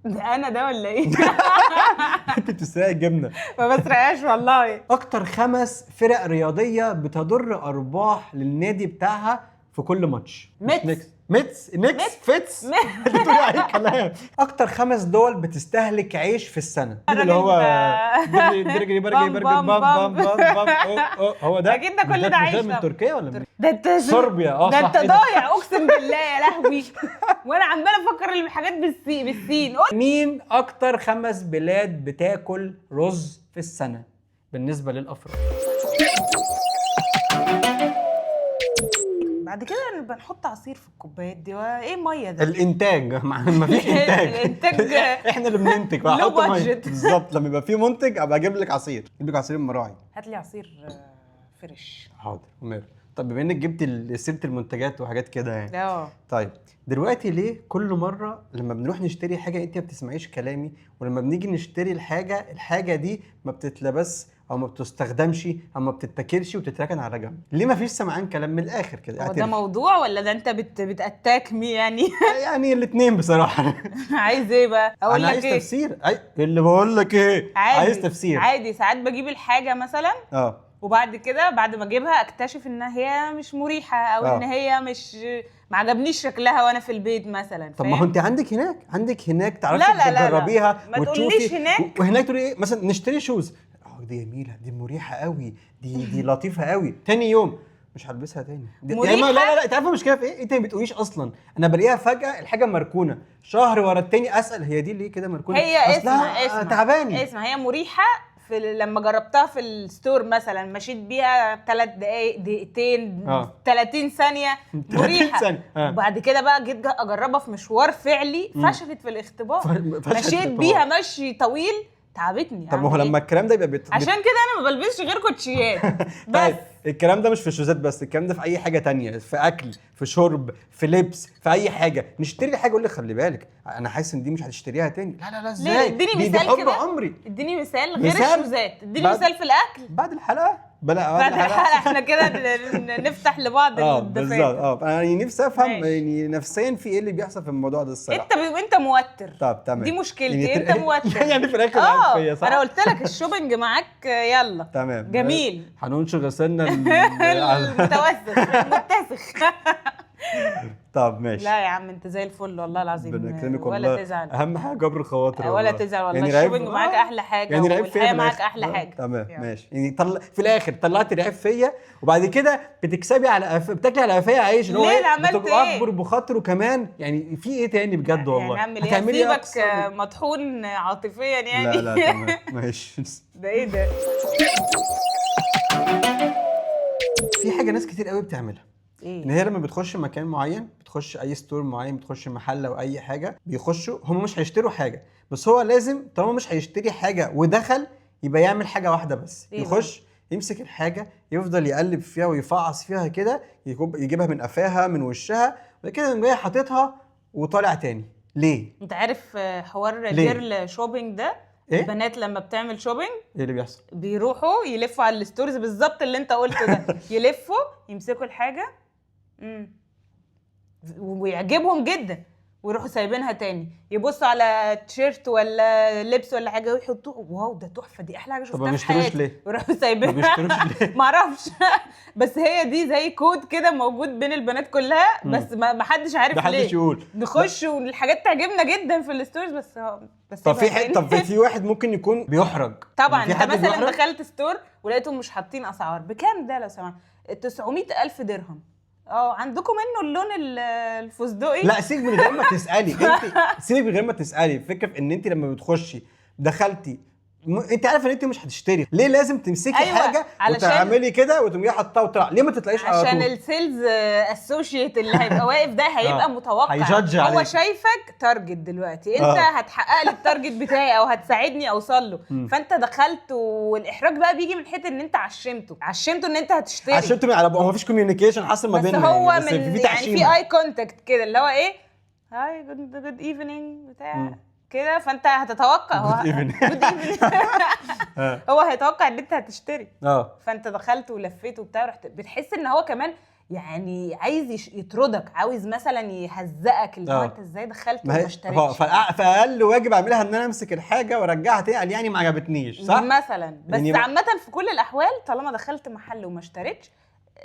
ده انا ده ولا ايه؟ انت بتسرقي الجبنه. ما بسرقهاش والله. اكتر 5 فرق رياضيه بتضر ارباح للنادي بتاعها في كل ماتش. ميتس. نيكس فيتس. انت بتقولي اي كلام. اكتر 5 دول بتستهلك عيش في السنه، اللي هو درجي برجي برجي بام بام بام. هو ده اكيد ده كل ده عيش. ده من تركيا ولا من ده انت صربيا؟ ده صح. انت ضايع اقسم بالله يا لهوي. وانا عماله افكر الحاجات بالسين. مين اكتر 5 بلاد بتاكل رز في السنه بالنسبه للافراد؟ بعد كده بنحط عصير في الكوبايات دي، وايه ميه ده؟ الانتاج ما فيش انتاج. الانتاج احنا اللي بننتج بقى. لو حط ميه budget. بالظبط. لما يبقى في منتج ابقى اجيب لك عصير، اجيب لك عصير المراعي. هات لي عصير فريش. حاضر وماله. طب بما انك جبت سيره المنتجات وحاجات كده يعني، اه طيب دلوقتي ليه كل مره لما بنروح نشتري حاجه انت ما بتسمعيش كلامي، ولما بنيجي نشتري الحاجه دي ما بتتلبس او ما بتستخدمش او ما بتتاكلش وتتركن على جنب؟ ليه ما فيش سمعان كلام من الاخر كده؟ هو ده موضوع ولا ده انت بتاتاك مي يعني؟ يعني الاثنين بصراحه. عايز ايه بقى؟ اقول انا لك عايز ايه؟ تفسير. اللي بقول لك ايه، عايز تفسير. عادي ساعات بجيب الحاجه مثلا وبعد كده بعد ما اجيبها اكتشف ان هي مش مريحه او ان هي مش ما عجبنيش شكلها وانا في البيت مثلا. طب ما هو انت عندك هناك تعرفي تجربيها وتشوفي هناك. وهناك تقولي ايه مثلا نشتري شوز، دي جميله، دي مريحه قوي، دي لطيفه قوي. تاني يوم مش هلبسها تاني. مريحة؟ لا انت عارفه المشكله في ايه؟ انت ما بتقوليش اصلا. انا بلاقيها فجاه الحاجه مركونه شهر ورا التاني، اسال هي دي ليه كده مركونه؟ هي اسمها تعباني. هي مريحه. لما جربتها في الستور مثلا مشيت بيها 3 دقايق دقيقتين 30 ثانيه مريحه. وبعد كده بقى جيت اجربها في مشوار فعلي فشلت في الاختبار. مشيت بيها مشي طويل تعبتني. طب ما هو لما الكلام ده يبقى عشان كده انا ما بلبسش غير كوتشيات بس. الكلام ده مش في الشوزات بس، الكلام ده في اي حاجه تانية، في اكل، في شرب، في لبس، في اي حاجه. نشتري حاجه اقول لك خلي بالك انا حاسس ان دي مش هتشتريها تاني. لا ازاي؟ اديني مثال كده. اديني مثال غير الشوزات. اديني مثال في الاكل بعد الحلقه. بعد الحلقه احنا كده نفتح لبعض الدفاتر. بالظبط. انا يعني نفسي افهم يعني نفسيا في ايه اللي بيحصل في الموضوع ده الصراحه. انت موتر. طب تمام، دي مشكلتي. انت موتر يعني في الاخر معاك فيا صح؟ انا قلت لك الشوبينج معاك يلا تمام جميل. هننشر غسلنا المتسخ. طب ماشي. لا يا عم انت زي الفل والله العظيم. ولا تزعل. اهم حاجه جبر الخواطر ولا تزعل والله. يعني الشوبينج معاك احلى حاجه يعني والحياه معاك احلى حاجه. تمام ماشي. يعني في الاخر طلعت العيب فيا وبعد كده بتكسبي على بتاكلي على قفايا عيش اللي هو ليه عملت ايه؟ اكبر بخاطره كمان. يعني في ايه تاني بجد والله؟ يعني هتعمل ايه؟ سيبك مطحون عاطفيا يعني. لا تمام ماشي. ده ايه ده؟ في حاجه ناس كتير قوي بتعملها. إيه؟ ان هي لما بتخش مكان معين، بتخش اي ستور معين، بتخش محل او اي حاجه، بيخشوا هم مش هيشتروا حاجه، بس هو لازم طالما مش هيشتري حاجه ودخل يبقى يعمل حاجه واحده بس. إيه يخش يمسك الحاجه يفضل يقلب فيها ويفعص فيها كده، يجيبها من قفاها من وشها وبعد كده يقوم جاي حاططها وطالع تاني. ليه؟ انت عارف حوار جيرل شوبينج ده؟ إيه؟ البنات لما بتعمل شوبينج ايه اللي بيحصل؟ بيروحوا يلفوا على الستورز بالظبط اللي انت قلته ده. يلفوا يمسكوا الحاجه ويعجبهم جدا ويروحوا سايبينها تاني، يبصوا على تيشيرت ولا لبس ولا حاجه ويحطوه واو ده تحفه، دي احلى حاجه شفتها في حياتي. ليه؟ ويروحوا سايبينها. ما بيشتروش ليه؟ معرفش. بس هي دي زي كود كده موجود بين البنات كلها بس ما حدش عارف ليه. محدش يقول. نخش والحاجات تعجبنا جدا في الستورز بس طب في واحد ممكن يكون بيحرج. طبعا. انت مثلا دخلت ستور ولقيتهم مش حاطين اسعار. بكام ده لو سمحت؟ 900,000 درهم. عندكم منه اللون الفستقي؟ لا سيبك من غير ما تسالي. انت سيبك من غير ما تسالي. الفكره في ان انت لما بتخشي دخلتي انت عارفه ان انت مش هتشتري، ليه لازم تمسكي حاجه وتعملي كده وتقومي حاطها وتطلع؟ ليه ما تطلعيش على طول؟ عشان السيلز اسوشيت اللي هيبقى واقف ده هيبقى متوقع. هو شايفك تارجت دلوقتي. انت هتحقق لي التارجت بتاعي او هتساعدني اوصل له. فانت دخلت والاحراج بقى بيجي من حته ان انت عشمته ان انت هتشتري. عشمته على هو مفيش كوميونيكيشن حاصل ما بيننا. بس هو يعني من يعني في اي كونتاكت كده اللي هو ايه هاي جود ايفنينج بتاع كده، فانت هتتوقع هو هيتوقع ان انت هتشتري. فانت دخلت ولفيت وبتاع رحت بتحس ان هو كمان يعني عايز يطردك، عاوز مثلا يهزقك، اللي هو انت ازاي دخلت وما اشتريتش. فاقل واجب اعملها ان انا امسك الحاجه وارجعها تاني، قال يعني ما عجبتنيش صح مثلا. بس يعني عامه في كل الاحوال طالما دخلت محل وما اشتريتش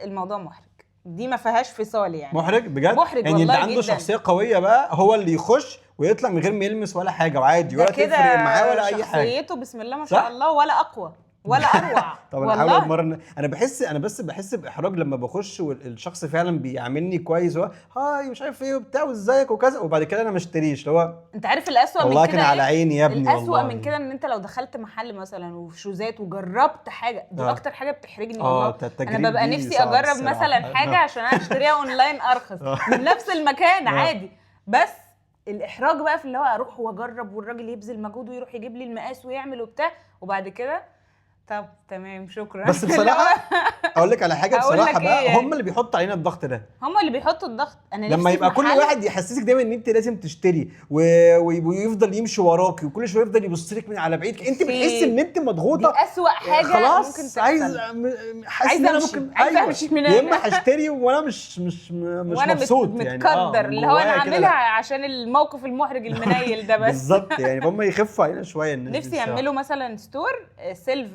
الموضوع محرج، دي ما فيهاش فصال يعني. محرج بجد، محرج يعني والله اللي عنده جداً. شخصيه قويه بقى هو اللي يخش ويطلع من غير ما يلمس ولا حاجه وعادي، ولا تفرق معاه ولا اي حاجه. شخصيته بسم الله ما شاء الله، ولا اقوى ولا اروع. طب انا هحاول اتمرن. انا بس بحس باحراج لما بخش والشخص فعلا بيعاملني كويس، هو هاي مش عارف ايه وبتاع وازيك وكذا، وبعد كده انا ما اشتريش. اللي هو انت عارف الاسوأ من كده والله كان على عيني يا ابني. الاسوأ من كده ان انت لو دخلت محل مثلا وفي شوزات وجربت حاجه، دي اكتر حاجه بتحرجني والله. انا ببقى نفسي اجرب مثلا حاجه عشان اشتريها اونلاين ارخص من نفس المكان عادي، بس الاحراج بقى في اللي هو اروح واجرب والراجل يبذل مجهود ويروح يجيب لي المقاس ويعمل وبتاع، وبعد كده طب تمام شكرا. بس بصراحه اقول لك على حاجه بصراحه بقى، يعني هم اللي بيحطوا علينا الضغط ده، هم اللي بيحطوا الضغط. انا لما يبقى كل واحد يحسسك دايما ان انت لازم تشتري ويفضل يمشي وراكي وكل شويه يفضل يبص لك من على بعيد، انت بتحسي ان انت مضغوطه. دي اسوأ حاجه خلاص ممكن تحصل. حاسس ان انا ممكن امشي من يا اما هشتري وانا مش مبسوط يعني متقدر اللي هو انا عاملها عشان الموقف المحرج المنيل ده بس. بالظبط يعني هم يخفوا علينا شويه. نفسي يعملوا مثلا ستور سيلف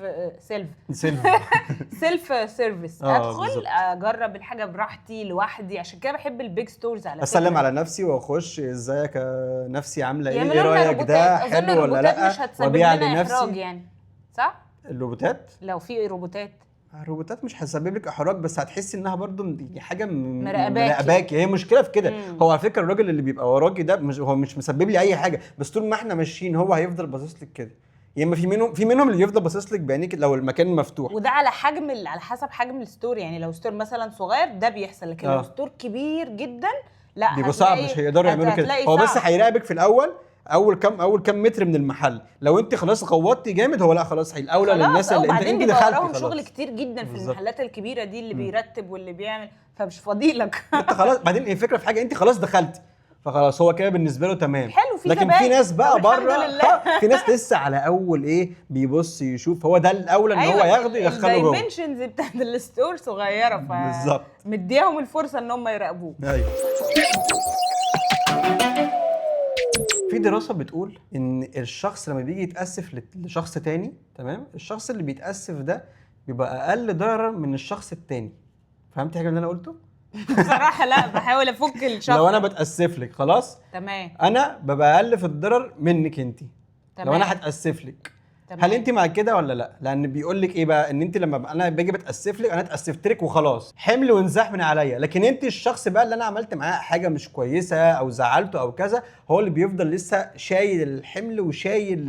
سيرفيس، ادخل اجرب الحاجه براحتي لوحدي، عشان كده بحب البيج ستورز. على اسلم على نفسي واخش ازيك نفسي عامله ايه، ايه رايك ده حلو ولا لا، مش هتسبب لنا احراج يعني صح؟ الروبوتات لو في روبوتات الروبوتات مش هتسبب لك احراج، بس هتحسي انها برضو حاجه مراقباكي. هي مشكله في كده. هو على فكره الراجل اللي بيبقى وراكي ده هو مش مسبب لي اي حاجه، بس طول ما احنا ماشيين هو هيفضل باصص لك كده. يا اما في منهم اللي يفضل باصص لك بعينيك لو المكان مفتوح، وده على على حسب حجم الستور. يعني لو ستور مثلا صغير ده بيحصل، لكن لو ستور كبير جدا لا بيبقى صعب، مش هيقدروا يعملوا كده. هو بس هيراقبك في الاول اول كام متر من المحل، لو انت خلاص غوطتي جامد هو لا خلاص الاولى للناس اللي انت دخلتي خلاص. شغل كتير جدا في المحلات الكبيره دي اللي بيرتب واللي بيعمل، فمش فاضيلك. انت خلاص. بعدين الفكره في حاجه، انت خلاص دخلتي فخلاص هو كده بالنسبه له تمام حلو. في لكن في ناس بقى بره في ناس لسه على اول ايه بيبص يشوف هو ده الاولى ان هو ياخده يدخله جوه. الدايمنشنز بتاعت الستور صغيره، بالظبط مديهم الفرصه ان هم يراقبوه. ايوه. في دراسه بتقول ان الشخص لما بيجي يتاسف لشخص تاني، تمام، الشخص اللي بيتاسف ده بيبقى اقل ضررا من الشخص التاني. فهمتي حاجه من اللي انا قلته؟ بصراحه لا، بحاول افك الشخص. لو انا بتاسف لك خلاص تمام، انا ببقى اقل في الضرر منك انت. لو انا هتاسف لك هل انت مع كده ولا لا؟ لان بيقول لك ايه بقى، ان انت لما انا باجي بتاسف لك انا اتاسفت لك وخلاص، حمل وانزاح من عليا، لكن انت الشخص بقى اللي انا عملت معاه حاجه مش كويسه او زعلته او كذا، هو اللي بيفضل لسه شايل الحمل وشايل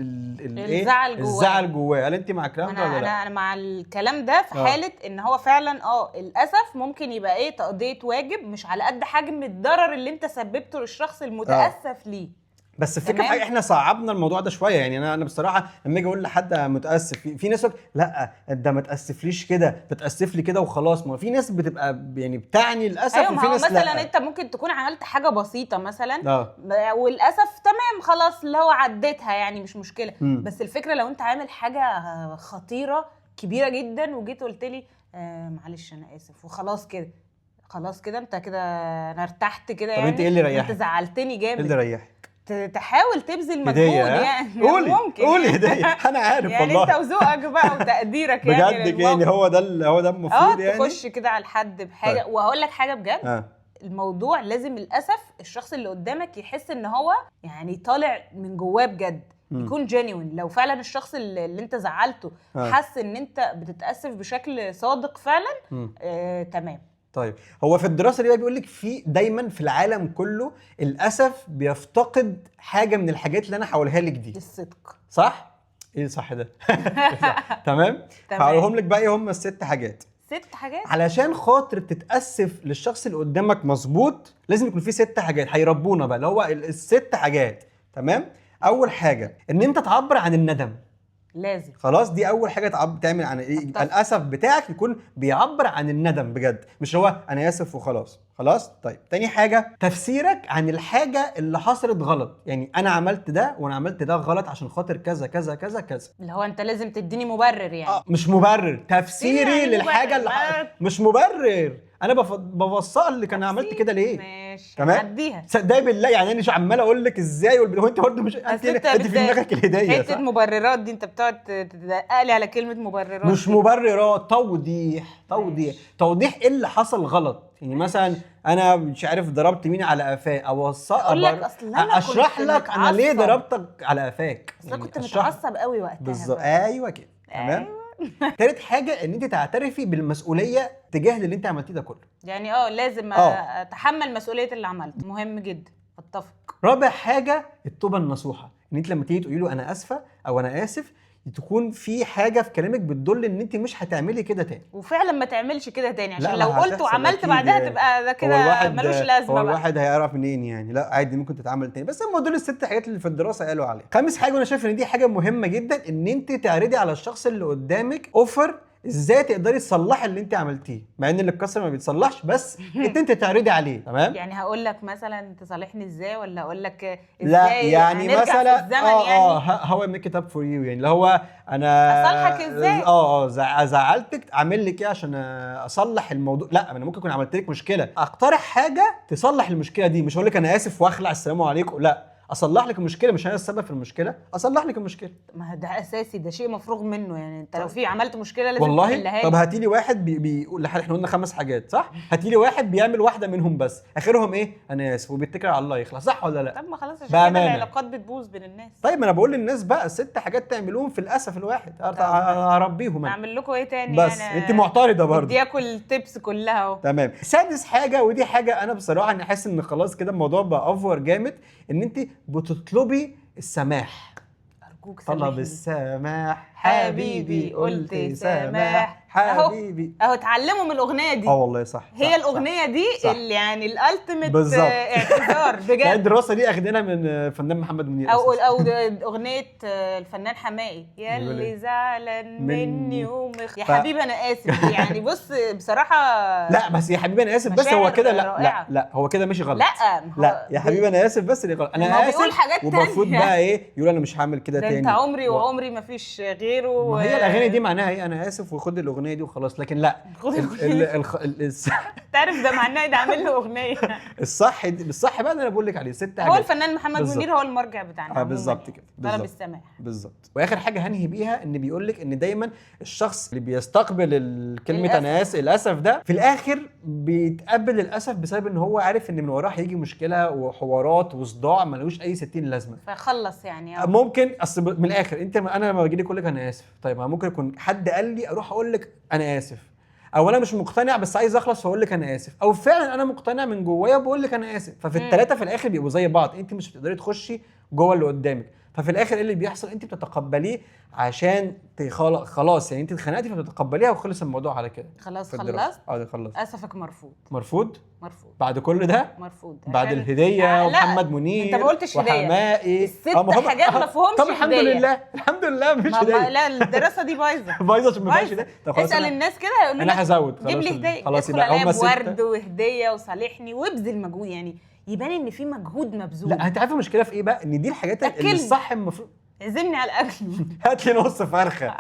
الزعل جواه. هل انت مع الكلام ده ولا لا؟ انا مع الكلام ده في حاله ان هو فعلا للاسف ممكن يبقى ايه تقضيه واجب، مش على قد حجم الضرر اللي انت سببته للشخص المتاسف ليه. بس الفكره حاجه احنا صعبنا الموضوع ده شويه. يعني انا بصراحه لما اجي اقول لحد متاسف، في ناس لا ده ما تاسفليش كده، بتاسف لي كده وخلاص. ما في ناس بتبقى يعني بتعني الاسف. أيوة، وفي ناس مثلا لا. انت ممكن تكون عملت حاجه بسيطه مثلا والاسف تمام خلاص اللي هو عديتها يعني مش مشكله. بس الفكره لو انت عامل حاجه خطيره كبيره جدا وجيت قلت لي معلش انا اسف وخلاص كده، خلاص كده انت كده انا ارتحت كده. يعني انت ايه اللي ريحك؟ انت زعلتني جامد. ايه اللي ريحك؟ تحاول تبذل مجهود يعني. قولي هديه. انا عارف يعني والله. انت وذوقك بقى وتقديرك يعني بجد يعني هو ده المفروض يعني تخش كده على الحد بحاجه. طيب. وهقول لك حاجه بجد الموضوع لازم للاسف الشخص اللي قدامك يحس ان هو يعني طالع من جواه بجد، يكون جينيوين. لو فعلا الشخص اللي انت زعلته حس ان انت بتتاسف بشكل صادق فعلا تمام. طيب هو في الدراسه دي بيقول لك في دايما في العالم كله الاسف بيفتقد حاجه من الحاجات اللي انا هقولها لك دي، الصدق. صح؟ ايه صح ده؟ تمام. هقولهم لك بقى ايه هم ال6 حاجات. 6 حاجات علشان خاطر تتاسف للشخص اللي قدامك مظبوط لازم يكون في 6 حاجات هيربونا بقى، اللي هو ال6 حاجات. تمام. اول حاجه ان انت تعبر عن الندم. لازم خلاص دي اول حاجه تعمل عن ايه الاسف بتاعك يكون بيعبر عن الندم بجد، مش هو انا اسف وخلاص. خلاص. طيب تاني حاجه تفسيرك عن الحاجه اللي حصلت غلط. يعني انا عملت ده وانا عملت ده غلط عشان خاطر كذا كذا كذا كذا، اللي هو انت لازم تديني مبرر يعني. مش مبرر، تفسيري يعني للحاجه اللي مش مبرر. انا بوصل اللي كان عملت كده ليه. ماشي تمام عديها صدقني بالله، يعني انا مش عمال اقول لك ازاي وانت برضه مش انت في دماغك الهديه حته مبررات دي، انت بتقعد تدققلي على كلمه مبررات. مش مبررات، توضيح ايه اللي حصل غلط. يعني مثلا انا مش عارف ضربت مين على قفاه، اشرح لك انا ليه ضربتك على قفاك. اصل كنت متعصب قوي وقتها بالظبط. ايوه كده تمام. تالت حاجه ان انت تعترفي بالمسؤوليه تجاه اللي انت عملتيه ده كله. يعني لازم اتحمل مسؤوليه اللي عملته، مهم جدا، اتفق. رابع حاجه التوبه النصوحه، ان انت لما تيجي تقولي له انا اسفه او انا اسف تكون في حاجه في كلامك بتدل ان انت مش هتعملي كده تاني، وفعلا ما تعملش كده تاني، عشان لو قلت وعملت بعدها تبقى ده كده ملوش لازمه. هو الواحد هيعرف منين يعني؟ لا عادي ممكن تتعمل تاني، بس هم دول الست حاجات اللي في الدراسه قالوا عليها. خامس حاجه وانا شايف ان دي حاجه مهمه جدا، ان انت تعرضي على الشخص اللي قدامك اوفر ازاي تقدري تصلحي اللي انت عملتيه، مع ان اللي اتكسر ما بيتصلحش، بس انت تعرضي عليه. تمام. يعني هقول لك مثلا تصالحني ازاي، ولا اقول لك ازاي؟ لا يعني مثلا في الزمن هو ميك ات اب فور يو، يعني اللي هو انا اصالحك ازاي؟ زعلتك اعمل لك ايه عشان اصلح الموضوع. لا انا ممكن اكون عملت لك مشكله، اقترح حاجه تصلح المشكله دي، مش هقول لك انا اسف واخلع السلام عليكم، لا اصلح لك المشكله، مش انا السبب في المشكله، اصلح لك المشكله. ما ده اساسي، ده شيء مفروغ منه. يعني انت لو في عملت مشكله لازم والله تحلها. طب هاتي لي واحد بيقول احنا قلنا 5 حاجات صح؟ هاتي لي واحد بيعمل واحده منهم بس، اخرهم ايه؟ انا اسف وبيتكل على الله يخلص، صح ولا لا؟ طب ما خلاص، عشان كده العلاقات بتبوظ بين الناس. طيب ما انا بقول للناس بقى 6 حاجات تعملوهم في الاسف الواحد، اربيهم اعمل لكم ايه تاني؟ بس انت معترضه برضه، بدي اكل التبس كلها اهو. تمام. سادس حاجه، ودي حاجه انا بصراحه انا حاسس ان خلاص كده الموضوع بقى افور جامد، ان انت بتطلبي السماح. ارجوك طلب السماح حبيبي، قلت سماح حبيبي اهو. اتعلموا من الاغنيه دي. والله صح. هي الاغنيه دي اللي يعني الالتيميت اعتذار بجد. الدراسه دي اخدينها من الفنان محمد منير او اغنيه الفنان حماقي، يا اللي زعلان مني يا حبيبي انا اسف. يعني بص بصراحه لا بس يا حبيبي انا اسف بس هو كده لا هو كده ماشي غلط. لا يا حبيبي انا اسف بس اللي غلط، انا اسف ومفروض بقى ايه يقول انا مش هعمل كده تاني. انت عمري وعمري ما فيش غيره. ما هي الاغاني دي معناها ايه؟ انا اسف وخد الاغنيه دي وخلاص. لكن لا تعرف ده معناه ده عامل له اغنيه. الصح بقى اللي انا بقول لك عليه 6 حاجات. هو الفنان محمد منير هو المرجع بتاعنا. بالظبط كده، طلب السماح بالظبط. واخر حاجه هنهي بيها ان بيقول لك ان دايما الشخص اللي بيستقبل الكلمه انا اسف الاسف ده في الاخر بيتقبل الاسف بسبب ان هو عارف ان من وراه هيجي مشكله وحوارات وصداع ملوش اي 60 لازمه، فخلص يعني. ممكن اصل من الاخر انا لما باجي لك اقول لك انا اسف، طيب ممكن يكون حد قال لي اروح اقول لك انا اسف، او انا مش مقتنع بس عايز اخلص واقول لك انا اسف، او فعلا انا مقتنع من جوايا بقول لك انا اسف. ففي الثلاثه في الاخر بيبقوا زي بعض، انت مش هتقدري تخشي جوه اللي قدامك. ففي الاخر ايه اللي بيحصل؟ انت بتتقبليه عشان خلاص يعني انت اتخانقتي فبتتقبليها وخلص الموضوع على كده. خلصت خلصت. اسفك مرفوض بعد كل ده. مرفوض بعد الهديه ومحمد منير انت ما قلتش هديه وحماقي ال6 حاجات مفهومش. طب الحمد لله مفيش هديه. لا الدراسه دي بايظه عشان ما فيش هديه. اسال الناس كده هيقولوا انا هزود جيب لي هديه. خلاص يبقى هم ورد وهديه وصالحني وابذل مجهود، يعني يبان ان في مجهود مبذول. لا انت عارفه المشكله في ايه بقى؟ ان دي الحاجات اللي الصح المفروض عزمني على الاكل. هات لي نص فرخه.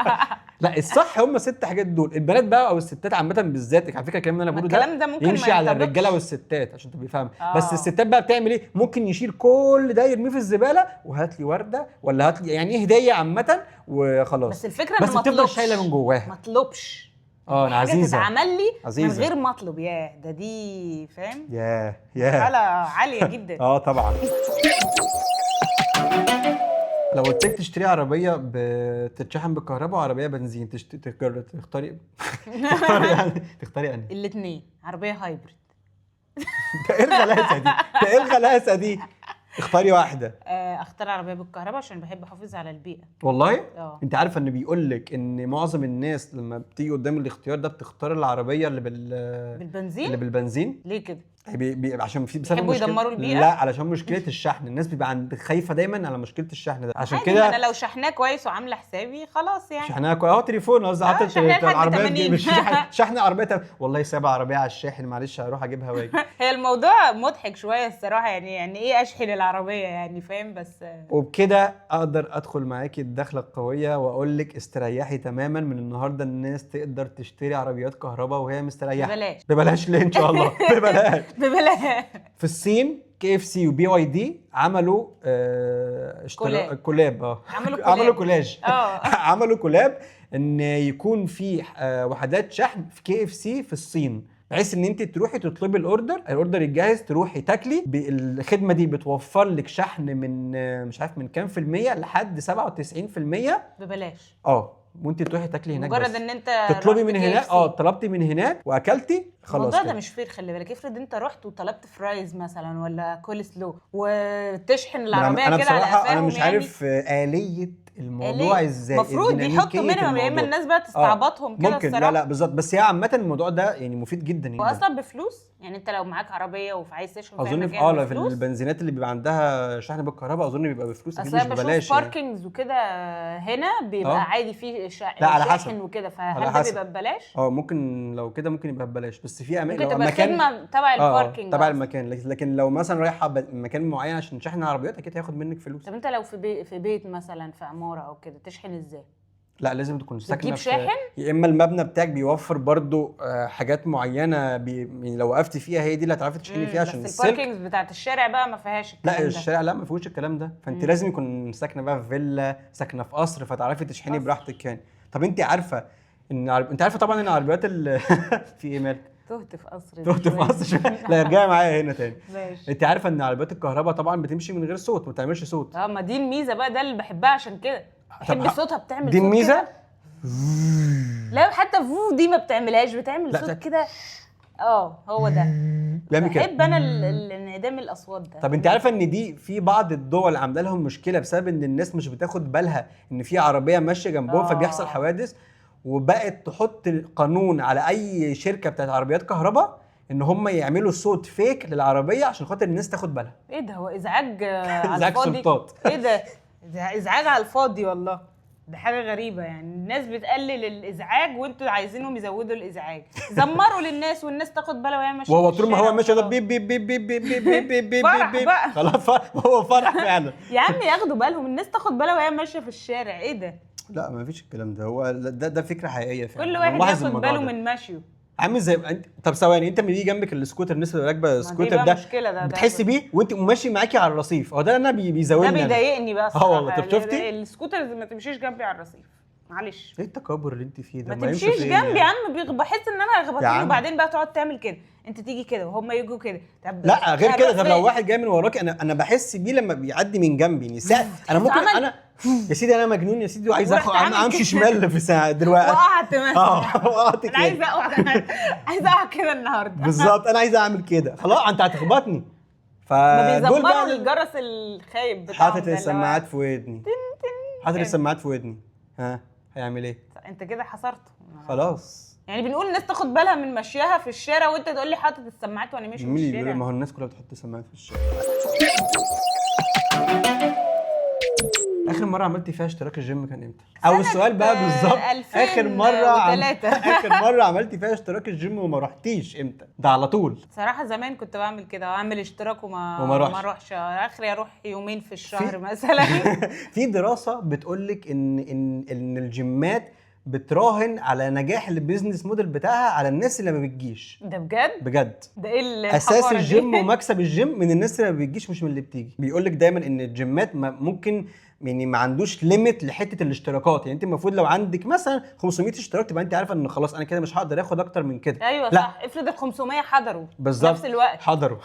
لا الصح هم 6 حاجات دول. البنات بقى او الستات عامه بالذات، على فكره الكلام اللي انا بقوله ده ممكن يمشي على الرجاله والستات عشان تبقي فاهمه. بس الستات بقى بتعمل ايه؟ ممكن يشيل كل ده يرميه في الزباله وهات لي ورده ولا هات لي يعني هديه عامه وخلاص. بس الفكره بس بتفضل شايله من جواها، ما اطلبش. انا عزيزه تتعمل لي من غير ما اطلب. دي فاهم؟ حاله عاليه جدا. طبعا. لو قلت لك تشتري عربيه بتتشحن بالكهرباء وعربيه بنزين تختاري انهي؟ الاثنين. عربيه هايبريد. ده ايه الغلاسه دي؟ اختاري واحده. اختار عربيه بالكهرباء عشان بحب احافظ على البيئه. والله انت عارفه ان بيقول لك ان معظم الناس لما بتيجي قدام الاختيار ده بتختار العربيه اللي بالبنزين. ليه كده؟ عشان في بسبب بيحبوا يدمروا البيئة؟ لا، علشان مشكله الشحن. الناس بيبقى خايفه دايما على مشكله الشحن ده، عشان عادي، كده ما انا لو شحناه كويس وعامله حسابي خلاص يعني. شحنها اهو تليفون قصدي، حاطط شحنها لحد العربيه 80. مش شحن عربيه والله سايبه عربيه على الشاحن، معلش هروح اجيبها واجي. هي الموضوع مضحك شويه الصراحه، يعني ايه اشحن العربيه يعني، فاهم؟ بس وبكده اقدر ادخل معاكي الدخله القويه واقول لك استريحي تماما، من النهارده الناس تقدر تشتري عربيات كهرباء وهي مستريحه. ببلاش ليه ان شاء الله؟ ببلاش. في الصين KFC وبي واي دي عملوا كولاب. عملوا كولاج. عملوا كولاب ان يكون في وحدات شحن في KFC في الصين، بحيث ان انت تروحي تطلبي الاوردر يتجهز، تروحي تاكلي. الخدمه دي بتوفر لك شحن من مش عارف من كام في المية لحد 97% ببلاش. وانت تروحي تاكلي هناك، مجرد ان انت تطلبي من هناك. طلبتي من هناك واكلتي خلاص. الموضوع ده مش فير، خلي بالك. افرض انت رحت وطلبت فرايز مثلا ولا كول سلو وتشحن العربيه كده على قفاهم. انا مش عارف آلية الموضوع ازاي. المفروض يحطوا منهم، يا اما الناس بقى تستعبطهم كده ممكن. الصراحه. لا بالظبط، بس هي عامه الموضوع ده يعني مفيد جدا. واصلا بفلوس يعني، انت لو معاك عربيه وعايز تشحن اظن في البنزينات اللي بيبقى عندها شحن بالكهرباء اظن بيبقى بفلوس، اكيد مش ببلاش. باركينجز وكده هنا بيبقى عادي فيه شاحن وكده، فهل ده بيبقى ببلاش؟ ممكن لو كده ممكن يبقى ببلاش، بس في ممكن تبقى خدمه تبع الباركينج، تبع المكان. لكن لو مثلا رايحه مكان معين عشان تشحن عربيات اكيد هياخد منك فلوس. طب انت لو في بيت مثلا في عماره او كده تشحن ازاي؟ لا لازم تكون ساكنه في شاحن، يا اما المبنى بتاعك بيوفر برضو حاجات معينه يعني لو وقفت فيها هي دي اللي هتعرفي تشحني فيها، عشان بس الباركينجز بتاعت الشارع بقى ما فيهاش الكلام ده. لا الشارع لا ما فيهوش الكلام ده، فانت لازم يكون ساكنه بقى في فيلا، ساكنه في قصر، فتعرفي تشحني براحتك يعني. طب انت عارفه انت عارفه طبعا ان العربيات في ايه مالك؟ تهت في قصر لا ارجعي معايا هنا تاني. ماشي. انت عارفه ان عربيات الكهرباء طبعا بتمشي من غير صوت، ما بتعملش صوت. ما دي الميزه بقى، ده اللي بحبها عشان كده بحب صوتها، بتعمل صوت. دي الميزه. لا حتى فو دي ما بتعملهاش، بتعمل صوت كده. هو ده بحب انا الانعدام الاصوات ده. طب انت عارفه ان دي في بعض الدول عامله لهم مشكله بسبب ان الناس مش بتاخد بالها ان في عربيه ماشيه جنبهم فبيحصل حوادث، وبقت تحط قانون على اي شركه بتاعت عربيات كهرباء ان هم يعملوا صوت فيك للعربيه عشان خاطر الناس تاخد بالها. ايه ده؟ هو ازعاج على الفاضي. ايه ده؟ ازعاج على الفاضي والله. ده حاجه غريبه يعني، الناس بتقلل الازعاج وانتوا عايزينهم يزودوا الازعاج. زمروا للناس والناس تاخد بالها وهي ماشيه. وهو طول ما هو ماشي ده بيب بيب بيب بيب بيب بيب بيب بيب بقى. خلاص هو فرح فعلا. يا عم ياخدوا بالهم، الناس تاخد بالها وهي ماشيه في الشارع. ايه ده؟ لا ما فيش الكلام ده، هو ده فكره حقيقيه فعلا. كل واحد ياخد باله من مشيه. عامل زي انت. طب ثواني، انت لما يجي جنبك السكوتر، الناس اللي راكبه السكوتر ده بتحسي بيه وانت ماشي معاكي على الرصيف، ده انا بيزودني، ده بيضايقني بقى الصراحه. والله. طب شفتي السكوتر ما تمشيش جنبي على الرصيف، معلش. ايه التكبر اللي انت فيه ده؟ ما تمشيش جنبي يا عم، بحس ان انا هخبطني، وبعدين بقى تقعد تعمل كده، انت تيجي كده وهم يجوا كده. طب لا غير كده، طب لو واحد جاي من وراكي انا بحس بيه لما بيعدي من جنبي يعني ساعه. انا ممكن انا يا سيدي انا مجنون يا سيدي وعايز امشي شمال في ساعه دلوقتي. وقعت مثلا. وقعت كده. عايز اقع كده النهارده. بالظبط، انا عايز اعمل كده. خلاص انت هتخبطني. فدول بقى الجرس الخايب بتاعهم. حاطط السماعات في ودني. حاطط السماعات في ودني. هيعمل ايه؟ انت كده حصرته خلاص. يعني بنقول الناس تاخد بالها من مشيها في الشارع، وانت تقول لي حاطط السماعات وانا ماشي في الشارع. ما هو الناس كلها بتحط سماعات في الشارع. اخر مره عملتي فيها اشتراك الجيم كان امتى؟ او السؤال بقى بالظبط، اخر مره عملتي فيها اشتراك الجيم وما رحتيش امتى؟ ده على طول. صراحه زمان كنت بعمل كده، واعمل اشتراك وما اروحش. اخري اروح يومين في الشهر مثلا. في دراسه بتقولك ان الجيمات بتراهن على نجاح البيزنس موديل بتاعها على الناس اللي ما بتجيش. ده بجد؟ ده ايه اساس الجيم ومكسب الجيم من الناس اللي ما بتجيش مش من اللي بتيجي. بيقولك دايما ان الجيمات ممكن يعني ما عندوش ليميت لحته الاشتراكات. يعني انت المفروض لو عندك مثلا 500 اشتراك تبقى انت عارفه ان خلاص انا كده مش هقدر اخد اكتر من كده. ايوه صح. افرض ال 500 حضروا بالظبط نفس الوقت. حضروا.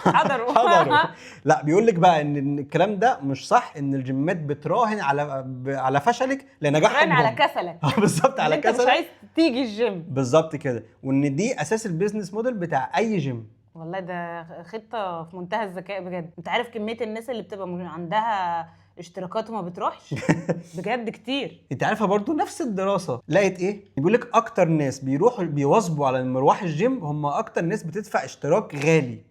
لا بيقول لك بقى ان الكلام ده مش صح، ان الجيمات بتراهن على فشلك لنجاحهم. بتراهن على كسلك. بالظبط على كسلك. انت مش عايز تيجي الجيم. بالظبط كده، وان دي اساس البيزنس موديل بتاع اي جيم. والله ده خطه في منتهى الذكاء بجد. انت عارف كميه الناس اللي بتبقى عندها اشتراكات وما بتروحش؟ بجد كتير. انت عارفه برضو نفس الدراسه لقيت ايه؟ بيقول لك اكتر ناس بيواظبوا على مروح الجيم هم اكتر ناس بتدفع اشتراك غالي.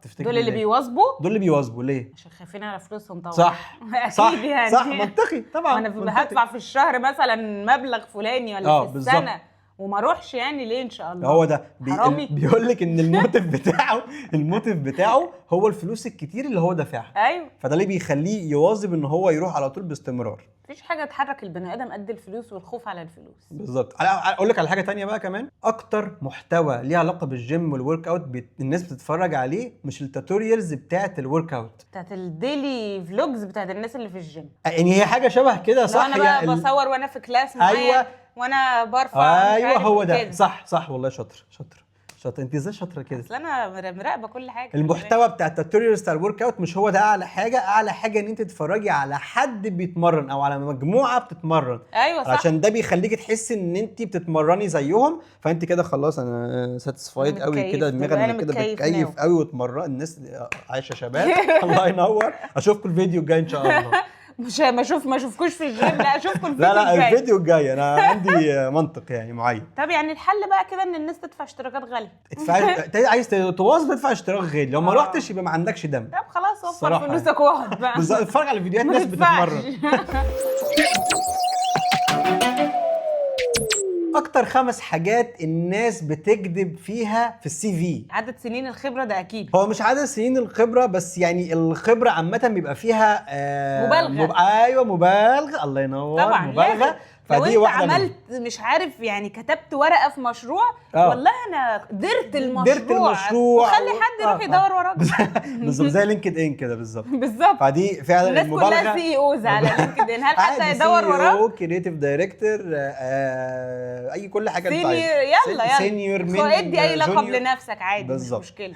تفتكر دول اللي ليه؟ بيواظبوا. دول اللي بيواظبوا ليه؟ عشان خايفين على فلوسهم طبعا. صح اكيد يعني. صح منطقي طبعا. انا هدفع في الشهر مثلا مبلغ فلاني ولا في بالزبط. السنه وما اروحش يعني ليه ان شاء الله. هو ده بيقول لك ان الموتيف بتاعه هو الفلوس الكتير اللي هو دافعها. ايوه، فده اللي بيخليه يواظب ان هو يروح على طول باستمرار. مفيش حاجه تحرك البني ادم قد الفلوس والخوف على الفلوس. بالظبط. اقول لك على حاجه تانية بقى كمان، اكتر محتوى ليه علاقه بالجيم والورك اوت الناس بتتفرج عليه مش التوتوريالز بتاعه الورك اوت، بتاعت الديلي فلوجز بتاعت الناس اللي في الجيم. يعني هي حاجه شبه كده صح. انا بقى بصور وانا في كلاس معايا. أيوة. وانا برفع. ايوه هو ده صح والله. شاطر انت ازاي شاطره كده؟ اصل انا مراقبه كل حاجه. المحتوى بتاع التوتوريالز بتاع الورك اوت مش هو ده اعلى حاجه ان انت تتفرجي على حد بيتمرن او على مجموعه بتتمرن. ايوه صح. عشان ده بيخليكي تحسي ان انت بتتمرني زيهم، فانت كده خلاص انا ساتسفايد قوي كده، دماغي كده بتكيف قوي وتمرن الناس عايشه شباب. الله ينور. اشوفكم الفيديو الجاي ان شاء الله. مش ما اشوفكوش في الجيم، لا اشوفكم الفيديو لا الجاي. الفيديو الجاي انا عندي منطق يعني معين. طب يعني الحل بقى كده ان الناس تدفع اشتراكات غاليه. عايز تواظب ادفع اشتراك غالي، لو ما رحتش يبقى ما عندكش دم. طب خلاص وفر فلوسك واقعد بقى. بالظبط. اتفرج على فيديوهات ناس بتتمرن. اكتر 5 حاجات الناس بتكذب فيها في السي في. عدد سنين الخبره ده اكيد. هو مش عدد سنين الخبره بس، يعني الخبره عامه بيبقى فيها مبالغه. ايوه مبالغه. الله ينور. طبعا مبالغه. لو فدي انت واحده عملت مش عارف يعني كتبت ورقه في مشروع والله انا درت المشروع وخلي حد يروح يدور وراك. بالظبط زي لينكد ان كده بالظبط. فدي فعلا المبالغه. الناس كلها سي اوز على لينكد ان. هل حد هيدور وراك؟ كرييتيف دايركتور اي كل حاجه سينيور. يلا سينيور ادي اي لقب لنفسك عادي. بالزبط. مش مشكله.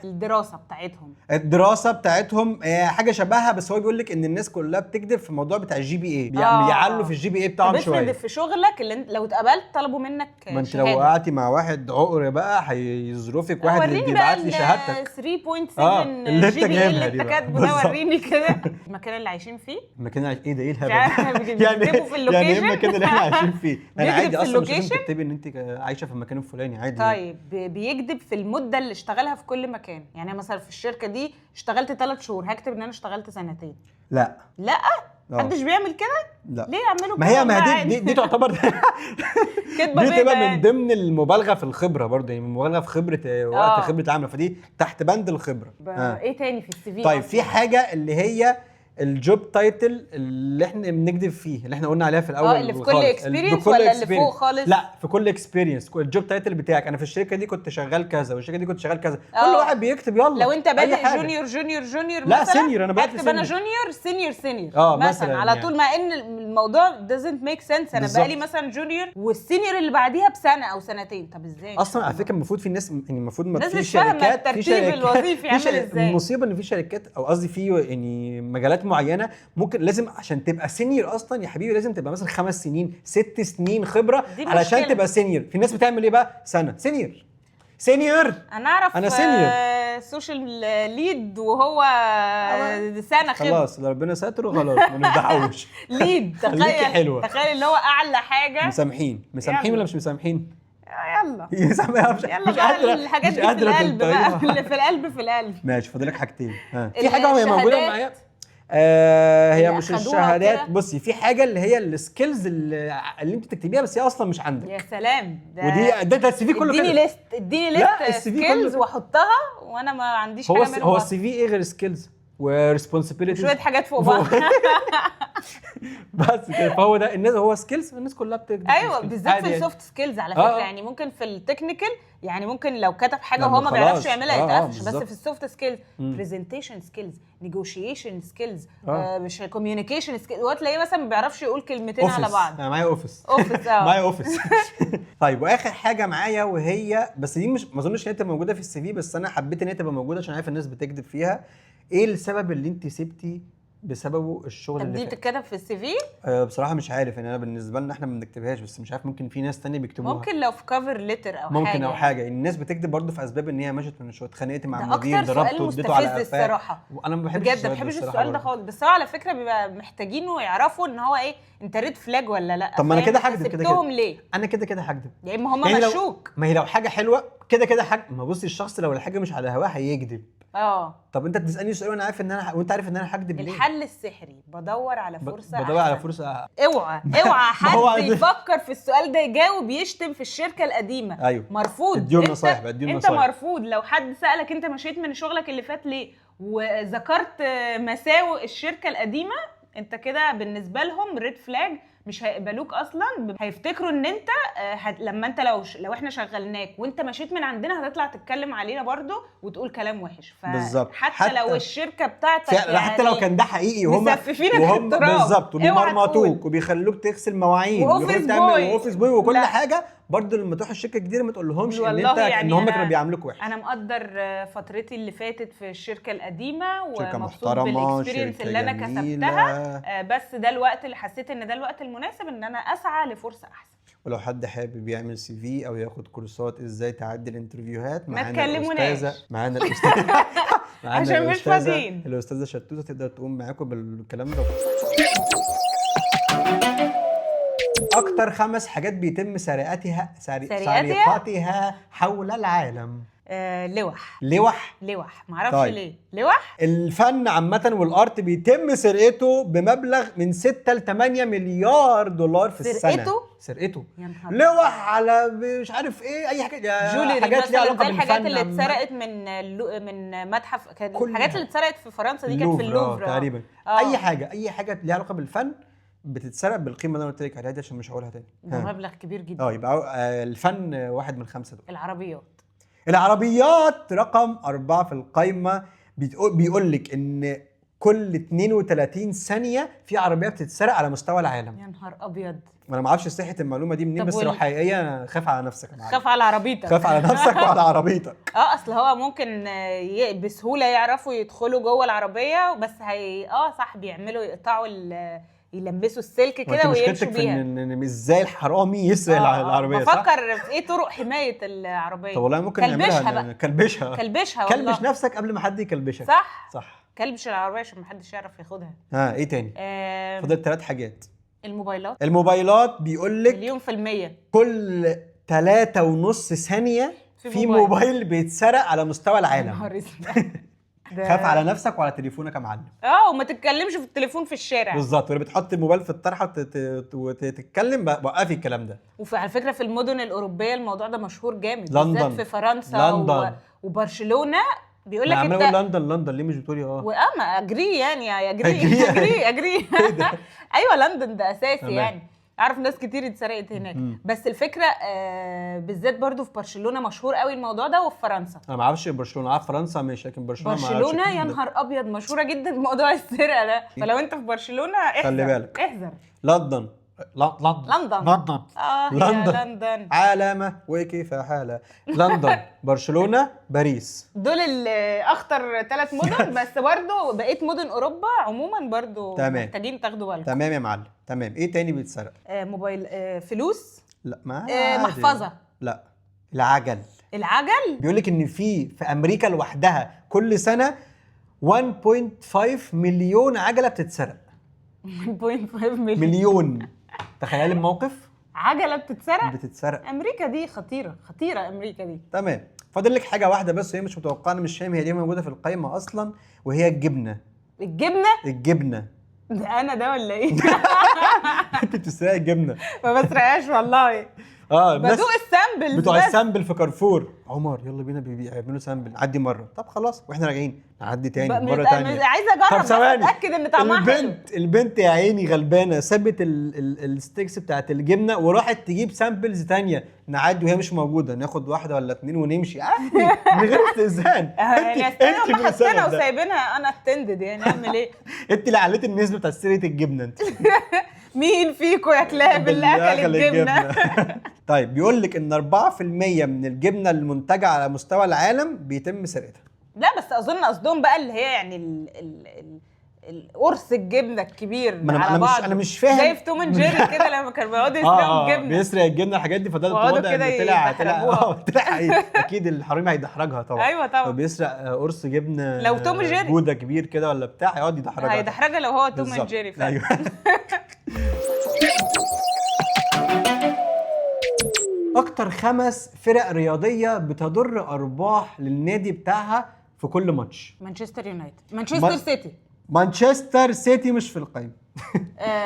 الدراسه بتاعتهم حاجه شبهها، بس هو بيقول لك ان الناس كلها بتكذب في الموضوع بتاع الجي بي اي. بيعلوا في الجي بي اي بتاعهم شويه. في شغلك اللي لو اتقبلت طلبوا منك ما انت لو وقعتي مع واحد عقر بقى هيظروفك واحد اللي بيبعت لي شهادتك 3.7 جي بي اللي انت كاتبه ده. وريني كده المكان اللي عايشين فيه. المكان ايه ده؟ ايه الهبل ده؟ يعني في اللوكيشن. يعني المكان اللي احنا عايشين فيه. انا عادي اصلا مش لازم تكتبي ان انت عايشه في المكان الفلاني عادي. طيب بيكذب في المده اللي اشتغلها في كل مكان. يعني مثلا في الشركه دي اشتغلت 3 شهور هكتب ان انا اشتغلت 2 سنين. لا محدش بيعمل كده. لا. ليه يعملوا كده؟ ما هي دي تعتبر كدبه. دي تبقى من ضمن المبالغه في الخبره برضه، يعني المبالغه في خبره وقت خبره العمل، فدي تحت بند الخبره. ايه تاني في السي في؟ طيب في حاجه اللي هي الجوب تايتل اللي احنا بنكذب فيه، اللي احنا قلنا عليها في الاول. اللي في كل اكسبيرينس ولا اللي فوق خالص؟ لا في كل اكسبيرينس. الجوب تايتل بتاعك انا في الشركه دي كنت شغال كذا والشركه دي كنت شغال كذا. كل واحد بيكتب يلا. لو انت بادئ جونيور لا سينيور. انا بكتب انا جونيور سينيور مثلا على طول. مع ان الموضوع doesn't make sense. انا بقالي مثلا جونيور والسينيور اللي بعديها بسنه او سنتين. طب ازاي اصلا على فكره المفروض في الناس، يعني المفروض ما في شركات الترتيب الوظيفي عامل ازاي. المصيبه ان في شركات او قصدي في يعني مجالات معينه ممكن لازم عشان تبقى سينيور اصلا يا حبيبي لازم تبقى مثلا 5 سنين 6 سنين خبره علشان تبقى سينيور. في ناس بتعمل ايه بقى؟ سنه سينيور. انا اعرف سوشيال ليد وهو سنه خبره. خلاص ربنا ساتر وخلاص ما نفضحوش. ليد تخيل ان هو اعلى حاجه. مسامحين ولا مش مسامحين؟ يلا مش قادره. الحاجات دي في القلب بقى. اللي في القلب. ماشي فاضلك حاجتين. في حاجه هي موجوده معايا هي مش الشهادات. بصي في حاجه اللي هي السكيلز اللي انت تكتبيها بس هي اصلا مش عندك. يا سلام. ده السي في كله كده. اديني ليست سكيلز واحطها وانا ما عنديش حاجه منهم. هو السي في ايه غير سكيلز وريسبونسبيلتيز شويه حاجات فوق بعض. بس كده. فهو ده الناس هو سكيلز الناس كلها بتكتب. ايوه بالذات في السوفت سكيلز على فكره. يعني ممكن في التكنيكال يعني ممكن لو كتب حاجه وهو ما بيعرفش يعملها يتقفش. بس في السوفت سكيلز برزنتيشن سكيلز نيجوشيشن سكيلز مش كوميونيكيشن سكيلز. وتلاقيه مثلا ما بيعرفش يقول كلمتين على بعض. انا معايا اوفيس معايا اوفيس. طيب واخر حاجه معايا وهي بس دي مش ما اظنش ان هي تبقى موجوده في السي في، بس انا حبيت ان هي تبقى موجوده عشان عارف الناس بتكذب فيها. ايه السبب اللي انت سبتي بسببه الشغل اللي دي بتتكتب في السي في؟ بصراحه مش عارف. يعني انا بالنسبه لنا احنا ما بنكتبهاش، بس مش عارف ممكن في ناس تانية بيكتبوها. ممكن لو في كفر ليتر او ممكن حاجه. ممكن او حاجه. الناس بتكتب برضه في اسباب ان هي مشت من الشغل، اتخانقت مع المدير، ضربته واديته على قفاه الصراحه. وانا ما بحبش بجد ما بحبش السؤال ده خالص. بس هو على فكره بيبقى محتاجينه يعرفوا ان هو ايه انت ريد فلاج ولا لا. طب ما انا كده هكذب كده سبتهم ليه؟ انا كده هكذب يا اما هم مشوك. ما هي لو حاجه حلوه كده حاجه. ما بصي الشخص لو الحاجه مش على هواه هيكذب. طب انت بتسالني سؤال وانا عارف ان انا وانت عارف ان انا هكدب ليه؟ الحل السحري بدور على فرصه بدور على فرصه. اوعى حد يفكر في السؤال ده يجاوب يشتم في الشركه القديمه. ايوه مرفوض. اديهم نصايح بقى، اديهم نصايح. انت مرفوض. لو حد سالك انت مشيت من شغلك اللي فات ليه وذكرت مساوئ الشركه القديمه، انت كده بالنسبه لهم ريد فلاج، مش هيقبلوك اصلا. هيفتكروا ان انت لما انت لو احنا شغلناك وانت مشيت من عندنا هتطلع تتكلم علينا برضو وتقول كلام وحش. بالظبط. حتى لو الشركه بتاعتك يعني حتى لو كان ده حقيقي وهم بالظبط وبيمرمطوك وبيخلوك تغسل مواعين واوفيس بوي وكل حاجه، برضو لما تروح الشركه الجديده ما تقولهمش ان انت يعني ان هم كانوا بيعاملوك وحش. انا مقدر فترتي اللي فاتت في الشركه القديمه ومبسوط بالاكسبيرينس اللي انا كسبتها، بس ده الوقت اللي حسيت ان ده الوقت المناسب ان انا اسعى لفرصه احسن. ولو حد حابب يعمل سي في او ياخد كورسات ازاي تعدي الانترفيوهات، ما تكلموناش، معانا الاستاذه عشان مش فاضيين. الاستاذه شتوته تقدر تقوم معاكم بالكلام ده. اكتر 5 حاجات بيتم سرقتها حول العالم. لوح معرفش. طيب. ليه لوح؟ الفن عامة والارت بيتم سرقته بمبلغ من 6 ل 8 مليار دولار في السنة. سرقته لوح على مش عارف ايه، اي حاجة حاجات ليها علاقة بالفن. الحاجات اللي اتسرقت من متحف، الحاجات اللي اتسرقت في فرنسا دي كانت في اللوفر تقريبا. اي حاجة ليها علاقة بالفن بتتسرق بالقيمه اللي انا قلت لك عليها دي، عشان مش هقولها تاني. ده مبلغ كبير جدا. يبقى الفن 1 من 5 دول. العربيات رقم 4 في القائمه. بيقول لك ان كل 32 ثانيه في عربيه بتتسرق على مستوى العالم. يا نهار ابيض، وانا ما اعرفش صحه المعلومه دي منين، بس لو حقيقيه انا خاف على نفسك يا معلم. خاف على عربيتك، خاف على نفسك وعلى عربيتك. اصل هو ممكن بسهوله يعرفوا يدخلوا جوه العربيه، بس صح بيعملوا يقطعوا يلمسوا السلك كده ويمشوا بيها. ان ازاي الحرامي يسرق العربيه؟ بفكر في ايه طرق حمايه العربيه. طب والله ممكن نعملها. كلبشها والله. كلبش نفسك قبل ما حد يكلبشك. صح. كلبش العربية عشان محدش يعرف ياخدها. ايه تاني؟ فضل 3 حاجات. الموبايلات بيقول لك 1,000,000%. كل 3.5 ثانية في موبايل بيتسرق على مستوى العالم. خاف على نفسك وعلى تليفونك يا معلم. وما تتكلمش في التليفون في الشارع. بالظبط، ولا بتحط الموبايل في الطرحه وتتكلم، وقفي الكلام ده. وعلى فكره في المدن الاوروبيه الموضوع ده مشهور جامد، بالذات في فرنسا وبرشلونه. بيقول لك انت لندن ليه مش بتقولي ما اجري يعني اجري ايوه لندن ده اساسي يعني. اعرف ناس كتير اتسرقت هناك. بس الفكره بالذات برضو في برشلونه مشهور قوي الموضوع ده، وفي فرنسا. انا ما اعرفش برشلونه، عارف فرنسا مش، لكن برشلونه يا نهار ابيض مشهوره جدا بموضوع السرقه ده. فلو انت في برشلونه خلي بالك، احذر. لندن علامة وكيف حالة. لندن، برشلونة، باريس، دول اخطر 3 مدن. بس برضو بقيت مدن اوروبا عموما برضو محتاجين تاخدوا بالكم. تمام يا معلم، تمام. ايه تاني بيتسرق؟ موبايل، فلوس، لا ما محفظة، لا العجل. بيقولك ان في امريكا لوحدها كل سنة 1.5 مليون عجلة بتتسرق. 1.5 مليون. تخيل الموقف، عجله بتتسرق. امريكا دي خطيره امريكا دي. تمام. فاضل لك حاجه واحده بس، وهي مش متوقعه، انا مش فاهم هي دي موجوده في القائمه اصلا، وهي الجبنه. ده انا ده ولا ايه؟ انت بتسرق الجبنه؟ ما بسرقهاش والله. بدوق السامبل بتوع السامبل في كارفور. عمر يلا بينا بيعملوا سامبل، نعدي مره. طب خلاص واحنا راجعين نعدي تاني مره تانية. عايزه اجرب اتاكد ان طعمها حلو. البنت يا عيني غلبانه سابت الستيكس بتاعت الجبنه وراحت تجيب سامبلز تانية، نعدي وهي مش موجوده، ناخد 1 ولا 2 ونمشي عادي من غير استئذان. انت حطينا وسايبينها انا اتندد، يعني اعمل ايه؟ انت اللي عليتي النسبه بتاعت سرقه الجبنه انت. مين فيكم يا كلاب اللي اكل الجبنه؟ طيب بيقول لك ان 4% من الجبنه المنتجه على مستوى العالم بيتم سرقتها. لا بس اظن قصدهم بقى اللي هي يعني القرص الجبنه الكبير على بعض. انا مش فاهم، زي في توم اند جيري كده لما كانوا بيقعدوا يسرقوا الجبنه. بيسرق الجبنه الحاجات دي، فده طلع اكيد الحرامي هيدحرجها طبعا. ايوه طبعا. بيسرق قرص جبنه لو توم جيري جوده كبير كده ولا بتاع، هيقعد هيدحرجها لو هو توم اند جيري فعلا. ايوه. اكتر 5 فرق رياضيه بتضر ارباح للنادي بتاعها في كل ماتش. مانشستر يونايتد. مانشستر سيتي. مانشستر سيتي مش في القائمه.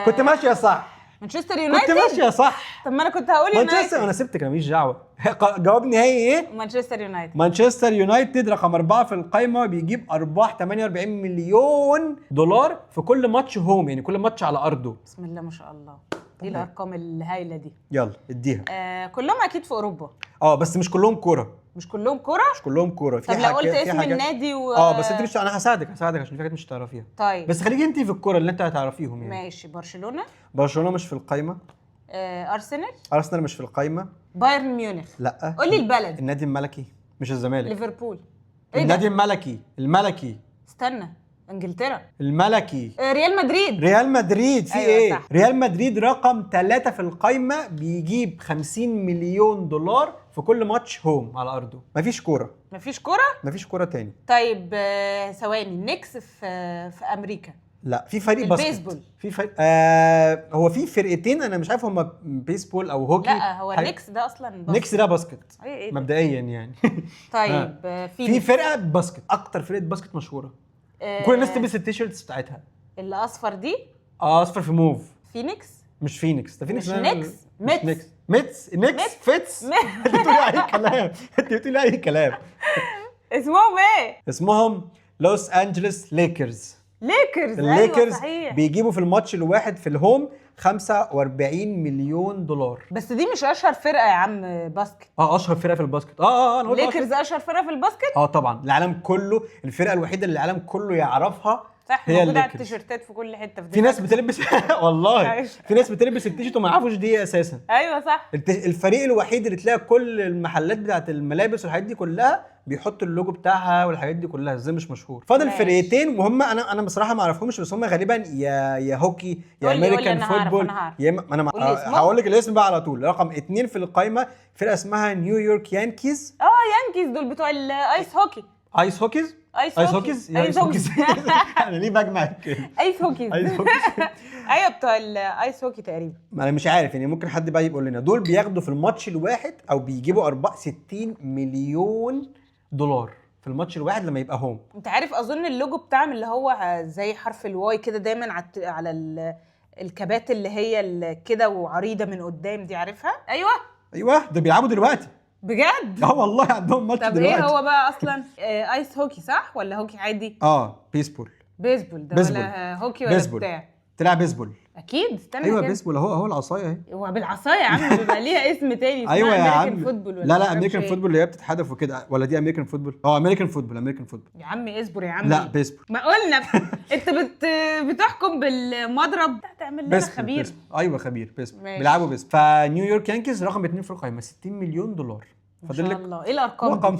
كنت ماشيه صح. مانشستر يونايتد كنت ماشيه صح. طب ما انا كنت هقول مانشستر. انا سبتك، انا ماليش دعوه. جواب نهائي ايه؟ مانشستر يونايتد. مانشستر يونايتد رقم 4 في القائمه، بيجيب ارباح 48 مليون دولار في كل ماتش هوم، يعني كل ماتش على ارضه. بسم الله ما شاء الله، دي الارقام الهايله دي. يلا اديها. كلهم اكيد في اوروبا. بس مش كلهم كوره. مش كلهم كوره. مش كلهم كوره. طب لو قلت اسم النادي بس انت مش، انا هساعدك عشان في حاجات مش هتعرفيها. طيب بس خليكي انت في الكوره اللي انت هتعرفيهم يعني. ماشي. برشلونه مش في القائمه. ارسنال مش في القائمه. بايرن ميونخ. لا. قول لي البلد. النادي الملكي مش الزمالك. ليفربول. النادي الملكي. استنى، انجلترا. الملكي. ريال مدريد. في أيوة ايه صح. ريال مدريد رقم 3 في القائمه، بيجيب 50 مليون دولار في كل ماتش هوم على ارضه. مفيش كوره تاني. طيب ثواني. النكس في امريكا. لا، في فريق باسكت. البيسبول. في فريق هو في فرقتين، انا مش عارف هم بيسبول او هوكي. لا، هو النكس ده اصلا باسكت. نكس ده باسكت. إيه مبدئيا يعني. طيب في فرقه باسكت، اكتر فرقه باسكت مشهوره. كل الناس تلبس التيشيرتس بتاعتها. اللي اصفر دي. اصفر في موف. فينيكس. مش فينيكس ده. فينيكس مش نكس. ميتس فيتس. انت بتقولي اي كلام. اسمهم ايه؟ اسمهم لوس انجلوس ليكرز. الليكرز بيجيبوا في الماتش الواحد في الهوم 45 مليون دولار. بس دي مش اشهر فرقه يا عم باسكت. اشهر فرقه في الباسكت. انا قلت الليكرز اشهر فرقه في الباسكت. طبعا، العالم كله، الفرقه الوحيده اللي العالم كله يعرفها صح. هي موجوده على الليكرز. التيشيرتات في كل حته. في ناس بتلبس والله أيوة. في ناس بتلبس التيشيرت وما يعرفوش دي اساسا. ايوه صح. الفريق الوحيد اللي تلاقي كل المحلات بتاعت الملابس والحاجات دي كلها بيحطوا اللوجو بتاعها والحاجات دي كلها. ازاي مش مشهور؟ فاضل فرقتين وهم انا بصراحه ما اعرفهمش، بس هم غالبا يا هوكي يا امريكان فوتبول. يا انا هقول لك الاسم بقى على طول. رقم 2 في القائمه فرقه اسمها نيويورك يانكيز. يانكيز دول بتوع الايس هوكي. ايس هوكيز. انا ليه بجمع كده؟ ايس هوكيز. ايوه بتوع الايس هوكي تقريبا. انا مش عارف يعني، ممكن حد بقى يقول لنا. دول بياخدوا في الماتش الواحد او بيجيبوا 60 مليون دولار في الماتش الواحد لما يبقى هوم. انت عارف اظن اللوجو بتاعهم اللي هو زي حرف الواي كده دايما على الكبات اللي هي كده وعريضه من قدام دي، عارفها؟ ايوه ده بيلعبوا دلوقتي بجد. والله عندهم ماتش دلوقتي. طب ايه هو بقى اصلا؟ ايس هوكي صح ولا هوكي عادي؟ بيسبول ده ولا هوكي ولا بتاع؟ تلعب بيسبول اكيد. استنى بيسبول هو العصايه اهي. هو بالعصايه يا عم. بيبقى ليها اسم تاني. ايوه يا عم. فوتبول ولا لا امريكان فوتبول اللي هي بتتحدف وكده، ولا دي امريكان فوتبول؟ امريكان فوتبول يا عم. اصبر يا عم. لا بيسبول. ما قلنا انت بتحكم بالمضرب. تعمل لنا خبير. ايوه خبير. بيسبول بيلعبوا بيسبول. فنيويورك يانكيز رقم 2 في القائمه، 60 مليون دولار. فاضل لك ايه الارقام؟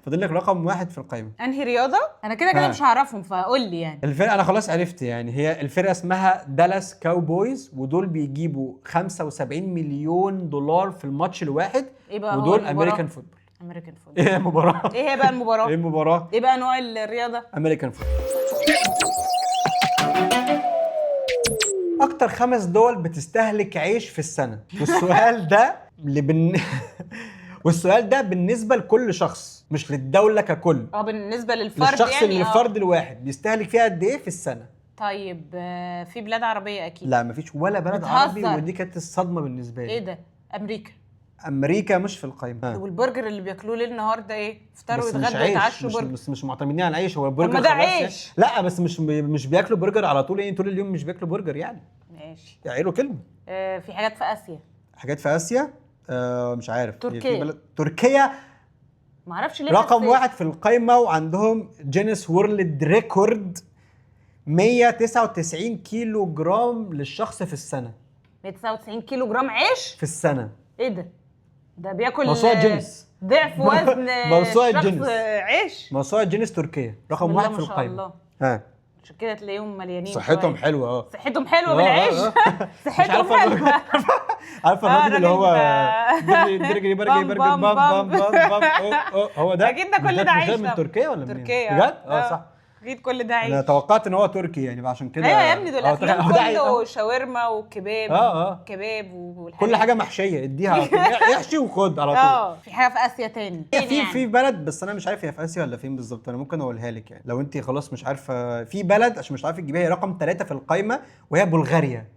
فاضل لك رقم 1 في القائمه. انهي رياضه؟ انا كده مش هعرفهم، فقول لي يعني. الفرقه انا خلاص عرفت يعني. هي الفرقه اسمها دالاس كاوبويز، ودول بيجيبوا 75 مليون دولار في الماتش الواحد. ايه بقى؟ ودول امريكان فوتبول. ايه المباراه؟ ايه بقى المباراه؟ ايه بقى نوع الرياضه؟ امريكان فوتبول. اكتر 5 دول بتستهلك عيش في السنه، والسؤال ده بالنسبه لكل شخص، مش للدوله ككل. بالنسبه للفرد للشخص يعني. الفرد الواحد بيستهلك فيها قد ايه في السنه؟ طيب في بلاد عربيه اكيد؟ لا مفيش ولا بلد عربي، ودي كانت الصدمه بالنسبه لي. ايه ده؟ امريكا مش في القائمه. والبرجر اللي بياكلوه ليل نهار ده ايه؟ يفطروا ويتغدوا ويتعشوا برجر. بس مش معتمدين على العيش. هو البرجر خلاص ده عيش. لا بس مش بياكلوا برجر على طول يعني. طول اليوم مش بياكلوا برجر يعني. ماشي. يعيروا كلمه. في حاجات في اسيا. مش عارف. تركيا. ما اعرفش ليه. رقم 1 في القائمه، وعندهم جينيس وورلد ريكورد 199 كيلو جرام للشخص في السنه. 199 كيلو جرام عيش في السنه. ايه ده بياكل موسوعة جينيس. ضعف وزن موسوعة جينيس. عيش. موسوعة جينيس تركيا رقم 1 في القائمه. عشان كده تلاقيهم مليانين. صحتهم حلوه. صحتهم حلوه بالعيش. صحتهم حلوه. عارفه الراجل اللي هو برجر هو ده. اكيد ده كل ده عيش. من تركيا ولا منين؟ تركيا بجد؟ صح. اكيد كل ده عيش. انا توقعت ان هو تركي يعني عشان كده. ايوه يا ابني دول افلام كله ده شاورما وكباب. كباب والحاجات كل حاجه محشيه اديها على طول. احشي وخد على طول. في حاجه في اسيا تاني في بلد بس انا مش عارف هي في اسيا ولا فين بالظبط. انا ممكن اقولها لك يعني لو انت خلاص مش عارفه. في بلد عشان مش عارفه تجيبيها، هي رقم 3 في القائمه وهي بلغاريا.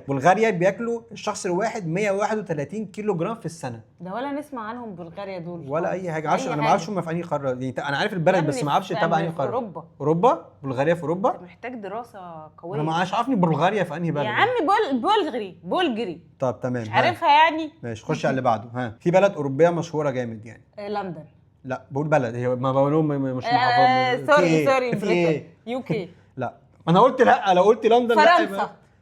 بلغاريا بياكلوا الشخص الواحد 131 كيلو جرام في السنه. ده ولا نسمع عنهم بلغاريا دول ولا اي حاجه. انا ما اعرفش هم في انهي قاره يعني. انا عارف البلد بس ما اعرفش تبع انهي قاره. اوروبا. بلغاريا في اوروبا. انت محتاج دراسه قويه. انا ما عارفني بلغاريا في انهي بلد يا عمي. بلغري. طب تمام، مش عارفها يعني. ماشي خش على اللي بعده. ها في بلد اوروبيه مشهوره جامد يعني. لندن. لا بقول بلد، هي ما بقولهم مش سوري يو كي. لا انا قلت لا، لو قلت لندن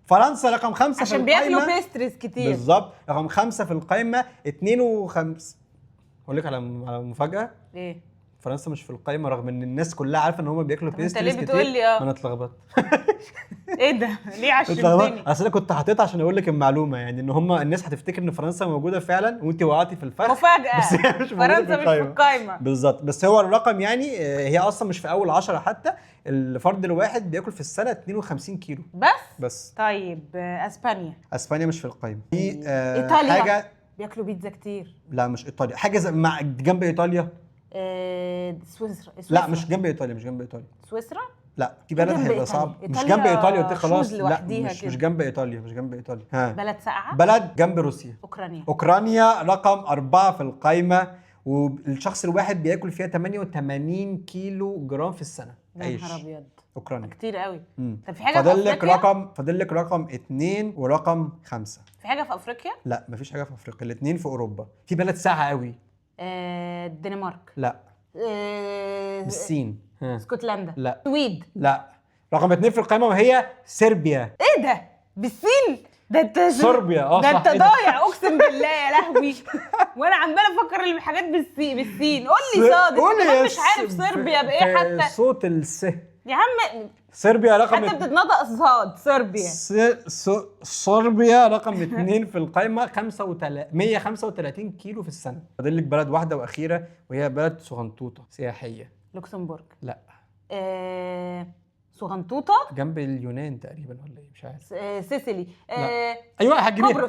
فرنسا رقم 5 في القائمه عشان بياكلوا بيستريز كتير. بالظبط رقم 5 في القائمه 2 و5. اقول لك على مفاجاه. ايه؟ فرنسا مش في القائمه رغم ان الناس كلها عارفه ان هم بياكلوا بيستريز كتير. انت ليه بتقول لي ما انا اتلخبطت. ايه ده؟ ليه عشمتني؟ اصل انا كنت حاططها عشان اقول لك المعلومه يعني ان هم الناس هتفتكر ان فرنسا موجوده فعلا وانت وقعتي في الفخ. مفاجاه. بس هي مش فرنسا مش في القائمه بالظبط. بس هو الرقم يعني هي اصلا مش في اول 10 حتى. الفرد الواحد بياكل في السنه 52 كيلو بس. طيب اسبانيا مش في القائمه. في ايطاليا حاجه بياكلوا بيتزا كتير. لا مش ايطاليا. حاجه مع جنب ايطاليا. سويسرا. لا مش جنب ايطاليا. سويسرا. لا في بلد هيبقى صعب. مش جنب ايطاليا قلت خلاص. لا مش جنب ايطاليا. ها بلد ساقعه. بلد جنب روسيا. اوكرانيا رقم 4 في القائمه والشخص الواحد بياكل فيها 88 كيلو جرام في السنه عيش. يا نهار ابيض. اوكرانيا كتير قوي. طب في حاجه فاضل لك رقم 2 ورقم 5. في حاجه في افريقيا؟ لا مفيش حاجه في افريقيا. الاثنين في اوروبا. في بلد ساقعه قوي. الدنمارك. لا. بالسين. اسكتلندا. لا. سويد. لا. رقم 2 في القائمه وهي صربيا. ايه ده؟ بالسين؟ ده انت صربيا. ده انت ضايع اقسم بالله يا لهوي. وانا عماله افكر الحاجات بالسين. قول لي صادق. انت مش عارف صربيا بايه حتى. صوت الس يا عم. صربيا رقم حتى بتتنطق صاد. صربيا رقم 2 في القائمه 135 كيلو في السنه. فاضل لك بلد واحده واخيره وهي بلد صغنطوطه سياحيه. لوكسمبورغ. لا. صغنطوطه جنب اليونان تقريبا ولا ايه مش عارف. سيسيلي. ايوه هتجيبيها.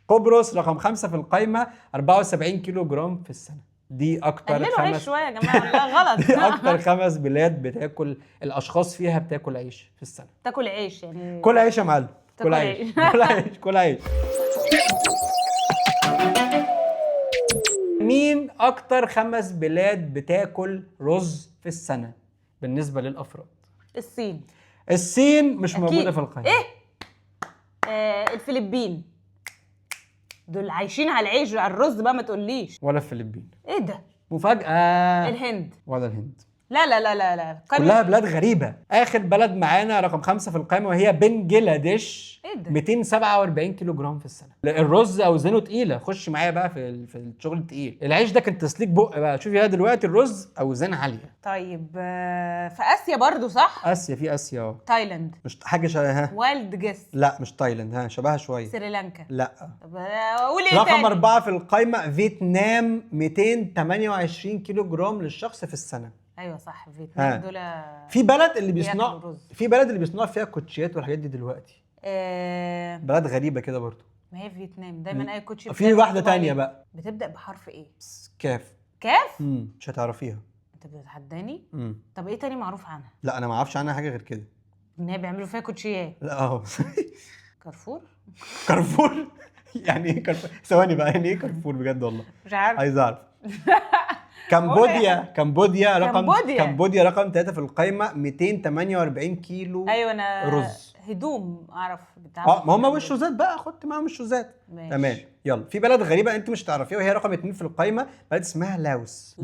قبرص رقم 5 في القائمه 74 كيلو جرام في السنه. دي اكتر 5 شويه يا جماعه ولا غلط. دي اكتر 5 بلاد بتاكل الاشخاص فيها بتاكل عيش في السنه. تاكل عيش يعني. كل عيش يا معلم. كل عيش. مين اكتر 5 بلاد بتاكل رز في السنه بالنسبه للافراد؟ الصين مش موجوده في القائمه. ايه؟ الفلبين. دول عايشين على العيش على الرز بقى ما تقوليش. ولا الفلبين. ايه ده؟ مفاجاه. الهند. ولا الهند. لا كلها بلاد غريبة. آخر بلد معانا رقم 5 في القائمة وهي بنجلاديش. ايه ده؟ 247 كيلو جرام في السنة. الرز أوزانه تقيلة. خش معايا بقى في الشغل التقيل. العيش ده كان تسليك بق بقى. شوفي دلوقتي الرز أوزان عالية. طيب في آسيا برضو صح؟ في آسيا تايلاند. مش حاجة شبهها. وايلد جيس. لا مش تايلاند. شبهها شوية. سريلانكا. لا. طب قول ايه رقم 4 في القائمة فيتنام 228 كيلو جرام للشخص في السنة. ايوه صح. فيتنام دول في بلد اللي بيصنعوا فيها كوتشيات والحاجات دي دلوقتي. بلد غريبه كده برضو. ما هي فيتنام دايما اي كوتشي. في واحده تانية بقى بتبدا بحرف ايه؟ كاف. مش هتعرفيها. انت بتتحداني. طب ايه تاني معروف عنها؟ لا انا ما اعرفش عنها حاجه غير كده. ان هي بيعملوا فيها كوتشيات. لا كارفور. يعني ايه كارفور؟ ثواني بقى، يعني ايه كارفور بجد والله مش عارف. عايز اعرف. كمبوديا رقم 3 في القائمه 248 كيلو. ايوه انا رز. هدوم اعرف بتاع. ما هم والشوزات بقى. خدت معاهم الشوزات. تمام يلا. في بلد غريبه انت مش تعرفيها وهي رقم 2 في القائمه. بلد اسمها لاوس.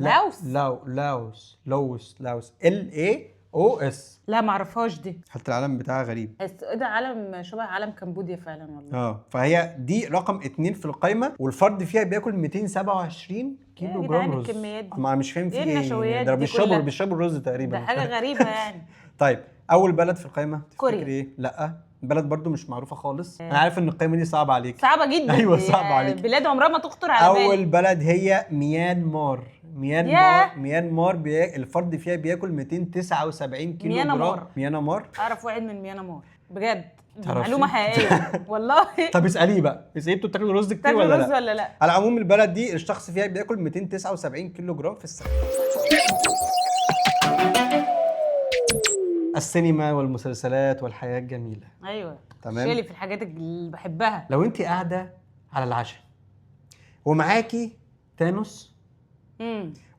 لاوس LAOS. لا ما اعرفهاش دي. حتى العلم بتاعها غريب. ده علم شبه علم كمبوديا فعلا والله. فهي دي رقم 2 في القائمه والفرد فيها بياكل 227 كيلو جرام رز. ما مش فاهم في ايه. ده بيشربوا الرز تقريبا. ده حاجه غريبه يعني. طيب اول بلد في القائمه كوريا. ايه؟ لا بلد برضو مش معروفه خالص. انا عارف ان القائمه دي صعبه عليك. صعبه جدا. ايوه صعبه عليك. بلاد عمرها ما تخطر على بالي. اول بلد هي ميانمار. ميانمار الفرد فيها بياكل 279 كيلو جرام. ميانمار اعرف واحد من ميانمار بجد، معلومه حقيقيه والله. طب اساليه بقى، انتوا بتاكلوا رز كتير ولا لا؟ ولا لا؟ على العموم البلد دي الشخص فيها بياكل 279 كيلو جرام في السنه. السينما والمسلسلات والحياه الجميله. ايوه تمام، شيلي في الحاجات اللي بحبها. لو انت قاعده على العشاء ومعاكي تانوس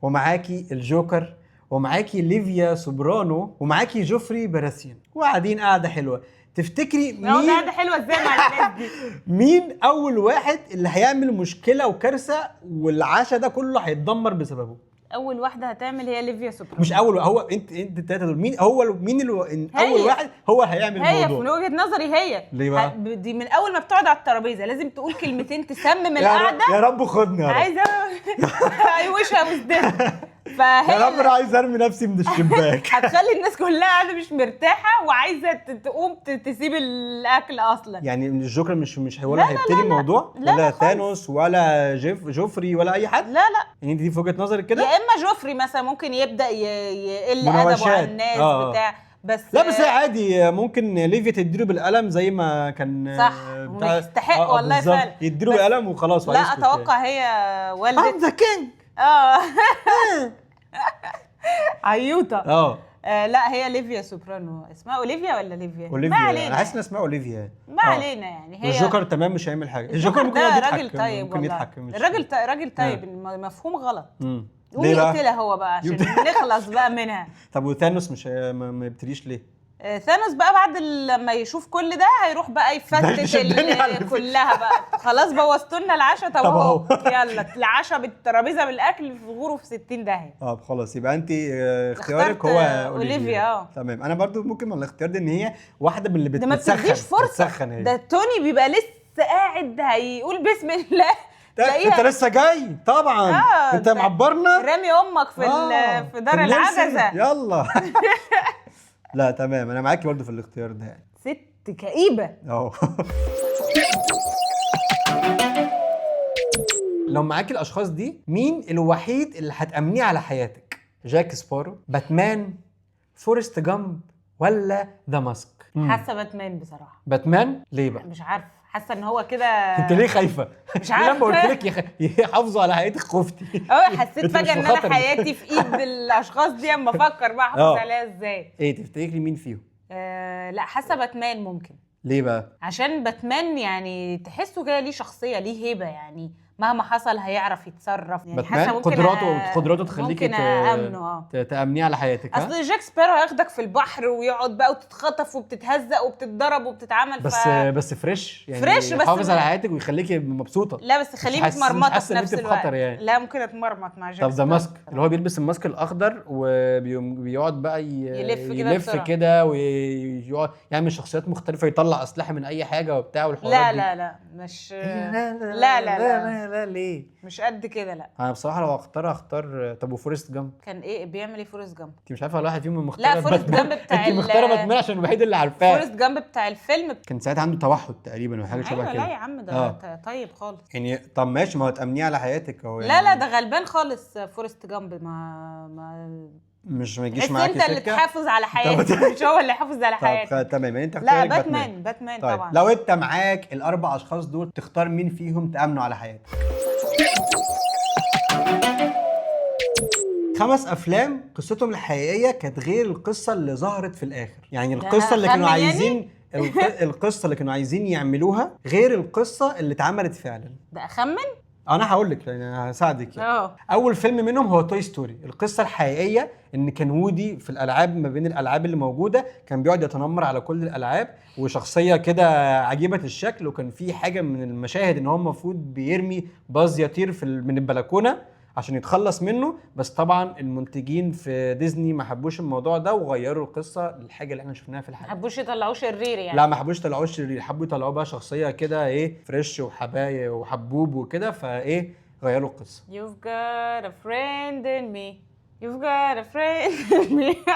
ومعاكي الجوكر ومعاكي ليفيا سوبرانو ومعاكي جوفري براثيان وقاعدين قاعده حلوه، تفتكري مين قاعده حلوه ازاي مع الناس دي؟ مين اول واحد اللي هيعمل مشكله وكارثه والعشاء ده كله هيتدمر بسببه؟ اول واحده هتعمل هي ليفيا سوبرانو. مش اول، هو انت الثلاثه دول مين اول واحد هو هيعمل الموضوع؟ هي من وجهه نظري هي. ليه بقى؟ دي من اول ما بتقعد على الترابيزه لازم تقول كلمتين تسمم القعده. يا رب خدني يا رب. عايزه ايوشها مزدهر. فهي يا رب انا عايز ارمي نفسي من الشباك. هتخلي الناس كلها قاعده مش مرتاحه وعايزه تقوم تسيب الاكل اصلا. يعني الجوكر مش ولا هيبتدي الموضوع ولا ثانوس ولا جوفري ولا اي حد؟ لا يعني دي في وجهه نظرك كده؟ يا اما جوفري مثلا ممكن يبدا يقل ادبه على الناس بتاع بس. لا بس هي عادي، ممكن ليفيا تديله بالقلم زي ما كان صح يستحق والله فعلا، يديله بالقلم وخلاص. لا اتوقع هي والدة ذا كينج. عيوطه. لا هي ليفيا سوبرانو. اسمها اوليفيا ولا ليفيا؟ ما علينا، انا حاسس ان اسمها اوليفيا. ما علينا يعني. هي الجوكر تمام مش هيعمل حاجه. الجوكر ممكن راجل طيب، ممكن يضحك. الراجل راجل طيب. مفهوم غلط. ليه بقى؟ يقتلها هو بقى عشان نخلص بقى منها. طب وثانوس مش ما يبتديش ليه؟ ثانوس بقى بعد لما يشوف كل ده هيروح بقى يفتت كلها بقى. خلاص بوظتوا لنا العشاء. طب اهو يلا العشاء بالترابيزه بالاكل في غوره في 60 داهيه. خلاص يبقى انت اختيارك هو اوليفيا. تمام. انا برضو ممكن من الاختيار ده ان هي واحده من اللي ده ما بتديش فرصه. ده توني بيبقى لسه قاعد هيقول بسم الله انت لسه جاي طبعا. انت معبرنا رامي امك في دار العجزه. يلا. لا تمام، انا معاكي برضه في الاختيار ده يعني. ست كئيبه. لو معاكي الاشخاص دي، مين الوحيد اللي هتأمنيه على حياتك؟ جاك سبارو، باتمان، فورست جامب، ولا ذا ماسك؟ حاسه باتمان بصراحه. باتمان ليه بقى؟ مش عارفه، حاسه ان هو كده. انت ليه خايفه؟ مش عارفه. لما قلت لك يحافظوا على حياتك خفتي. حسيت فجاه ان انا حياتي في ايد الاشخاص دي. اما افكر بقى احافظ عليها ازاي. ايه تفتكري مين فيهم؟ لا حاسه باتمان ممكن. ليه بقى؟ عشان باتمان يعني تحسه كده ليه شخصيه، ليه هيبه، يعني مهما حصل هيعرف يتصرف. يعني باتمان قدراته تخليكي تأمنيه على حياتك. اصل جاك سبارو هياخدك في البحر ويقعد بقى وتتخطف وبتتهزق وبتتضرب وبتتعمل. بس فريش يعني. فريش بس يحافظ على حياتك ويخليكي مبسوطه. لا بس خليه متمرمطه في نفس الوقت يعني. لا ممكن اتمرمط مع جاك. طب ده ماسك اللي هو بيلبس الماسك الاخضر وبيقعد بقى يلف كده ويقعد يعمل شخصيات مختلفه، يطلع اسلحه من اي حاجه وبتاع والحوارات دي. لا مش لا ليه مش قد كده. لا انا بصراحه لو اختار. طب وفورست جامب كان ايه بيعمل ايه؟ فورست جامب انت مش عارفه ولا واحد فيهم مختار؟ لا فورست جامب بتاع انت مختاره باتمان عشان الوحيد اللي عارفاه. فورست جامب بتاع الفيلم كان ساعتها عنده توحد تقريبا ولا حاجه شبه كده. لا يا عم ده طيب خالص يعني. طب ماشي، ما هو تأمنيه على حياتك هو يعني. لا ده غلبان خالص فورست جامب. ما يجيش معاكي سكه. انت اللي تحافظ على حياتك مش هو اللي يحافظ على حياتك. تمام يعني انت لا باتمان طيب. طبعا. لو انت معاك الاربع اشخاص دول تختار مين فيهم تأمنوا على حياتك؟ 5 أفلام قصتهم الحقيقيه كانت غير القصه اللي ظهرت في الاخر. يعني القصه اللي كانوا عايزين القصه اللي كانوا عايزين يعملوها غير القصه اللي اتعملت فعلا. ده اخمن. انا هقول لك يعني هساعدك يعني. اول فيلم منهم هو توي ستوري. القصه الحقيقيه ان كان وودي في الالعاب، ما بين الالعاب اللي موجوده كان بيقعد يتنمر على كل الالعاب وشخصيه كده عجيبه الشكل، وكان في حاجه من المشاهد ان هو المفروض بيرمي باز يطير من البلكونه عشان يتخلص منه، بس طبعا المنتجين في ديزني ما حبوش الموضوع ده وغيروا القصه للحاجه اللي احنا شفناها في الحلقه. ما حبوش يطلعوه شرير يعني. لا ما حبوش يطلعوه شرير، حبوا يطلعوه بقى شخصيه كده ايه فريش وحبايه وحبوب وكده، فايه غيروا القصه. You've got a friend in me. You've got a friend in me.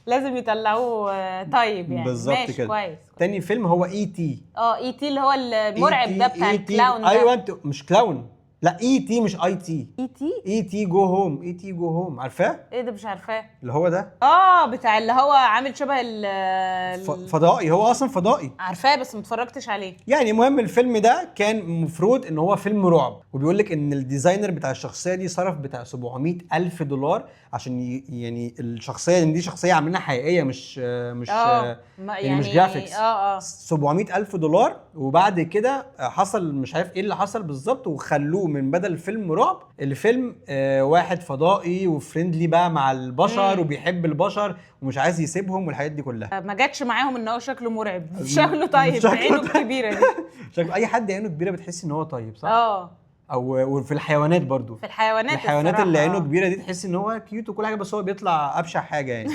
لازم يطلعوه طيب يعني. بالظبط كده. كويس. تاني فيلم هو اي تي. اي تي اللي هو المرعب ده بتاع الكلاون ده. ايوه انت مش كلاون. لا اي تي مش اي تي. اي تي؟ اي تي جو هوم. اي تي جو هوم، عارفاه؟ ايه ده؟ مش عارفاه. اللي هو ده بتاع اللي هو عامل شبه فضائي، هو اصلا فضائي. عارفاه بس متفرجتش عليه. يعني المهم الفيلم ده كان المفروض ان هو فيلم رعب، وبيقول لك ان الديزاينر بتاع الشخصيه دي صرف بتاع $700,000 عشان يعني الشخصيه دي شخصيه عاملينها حقيقيه، مش يعني مش جرافيكس. 700,000 دولار. وبعد كده حصل مش عارف ايه اللي حصل بالظبط، وخلوه من بدل فيلم رعب الفيلم واحد فضائي وفريندلي بقى مع البشر وبيحب البشر ومش عايز يسيبهم والحاجات دي كلها. ما جاتش معاهم ان هو شكله مرعب. شكله طيب، عينه الكبيره دي. شكله اي حد عينه كبيره بتحس ان هو طيب، صح؟ او في الحيوانات برضو، في الحيوانات اللي عينه كبيره دي تحس ان هو كيوت وكل حاجه، بس هو بيطلع ابشع حاجه يعني.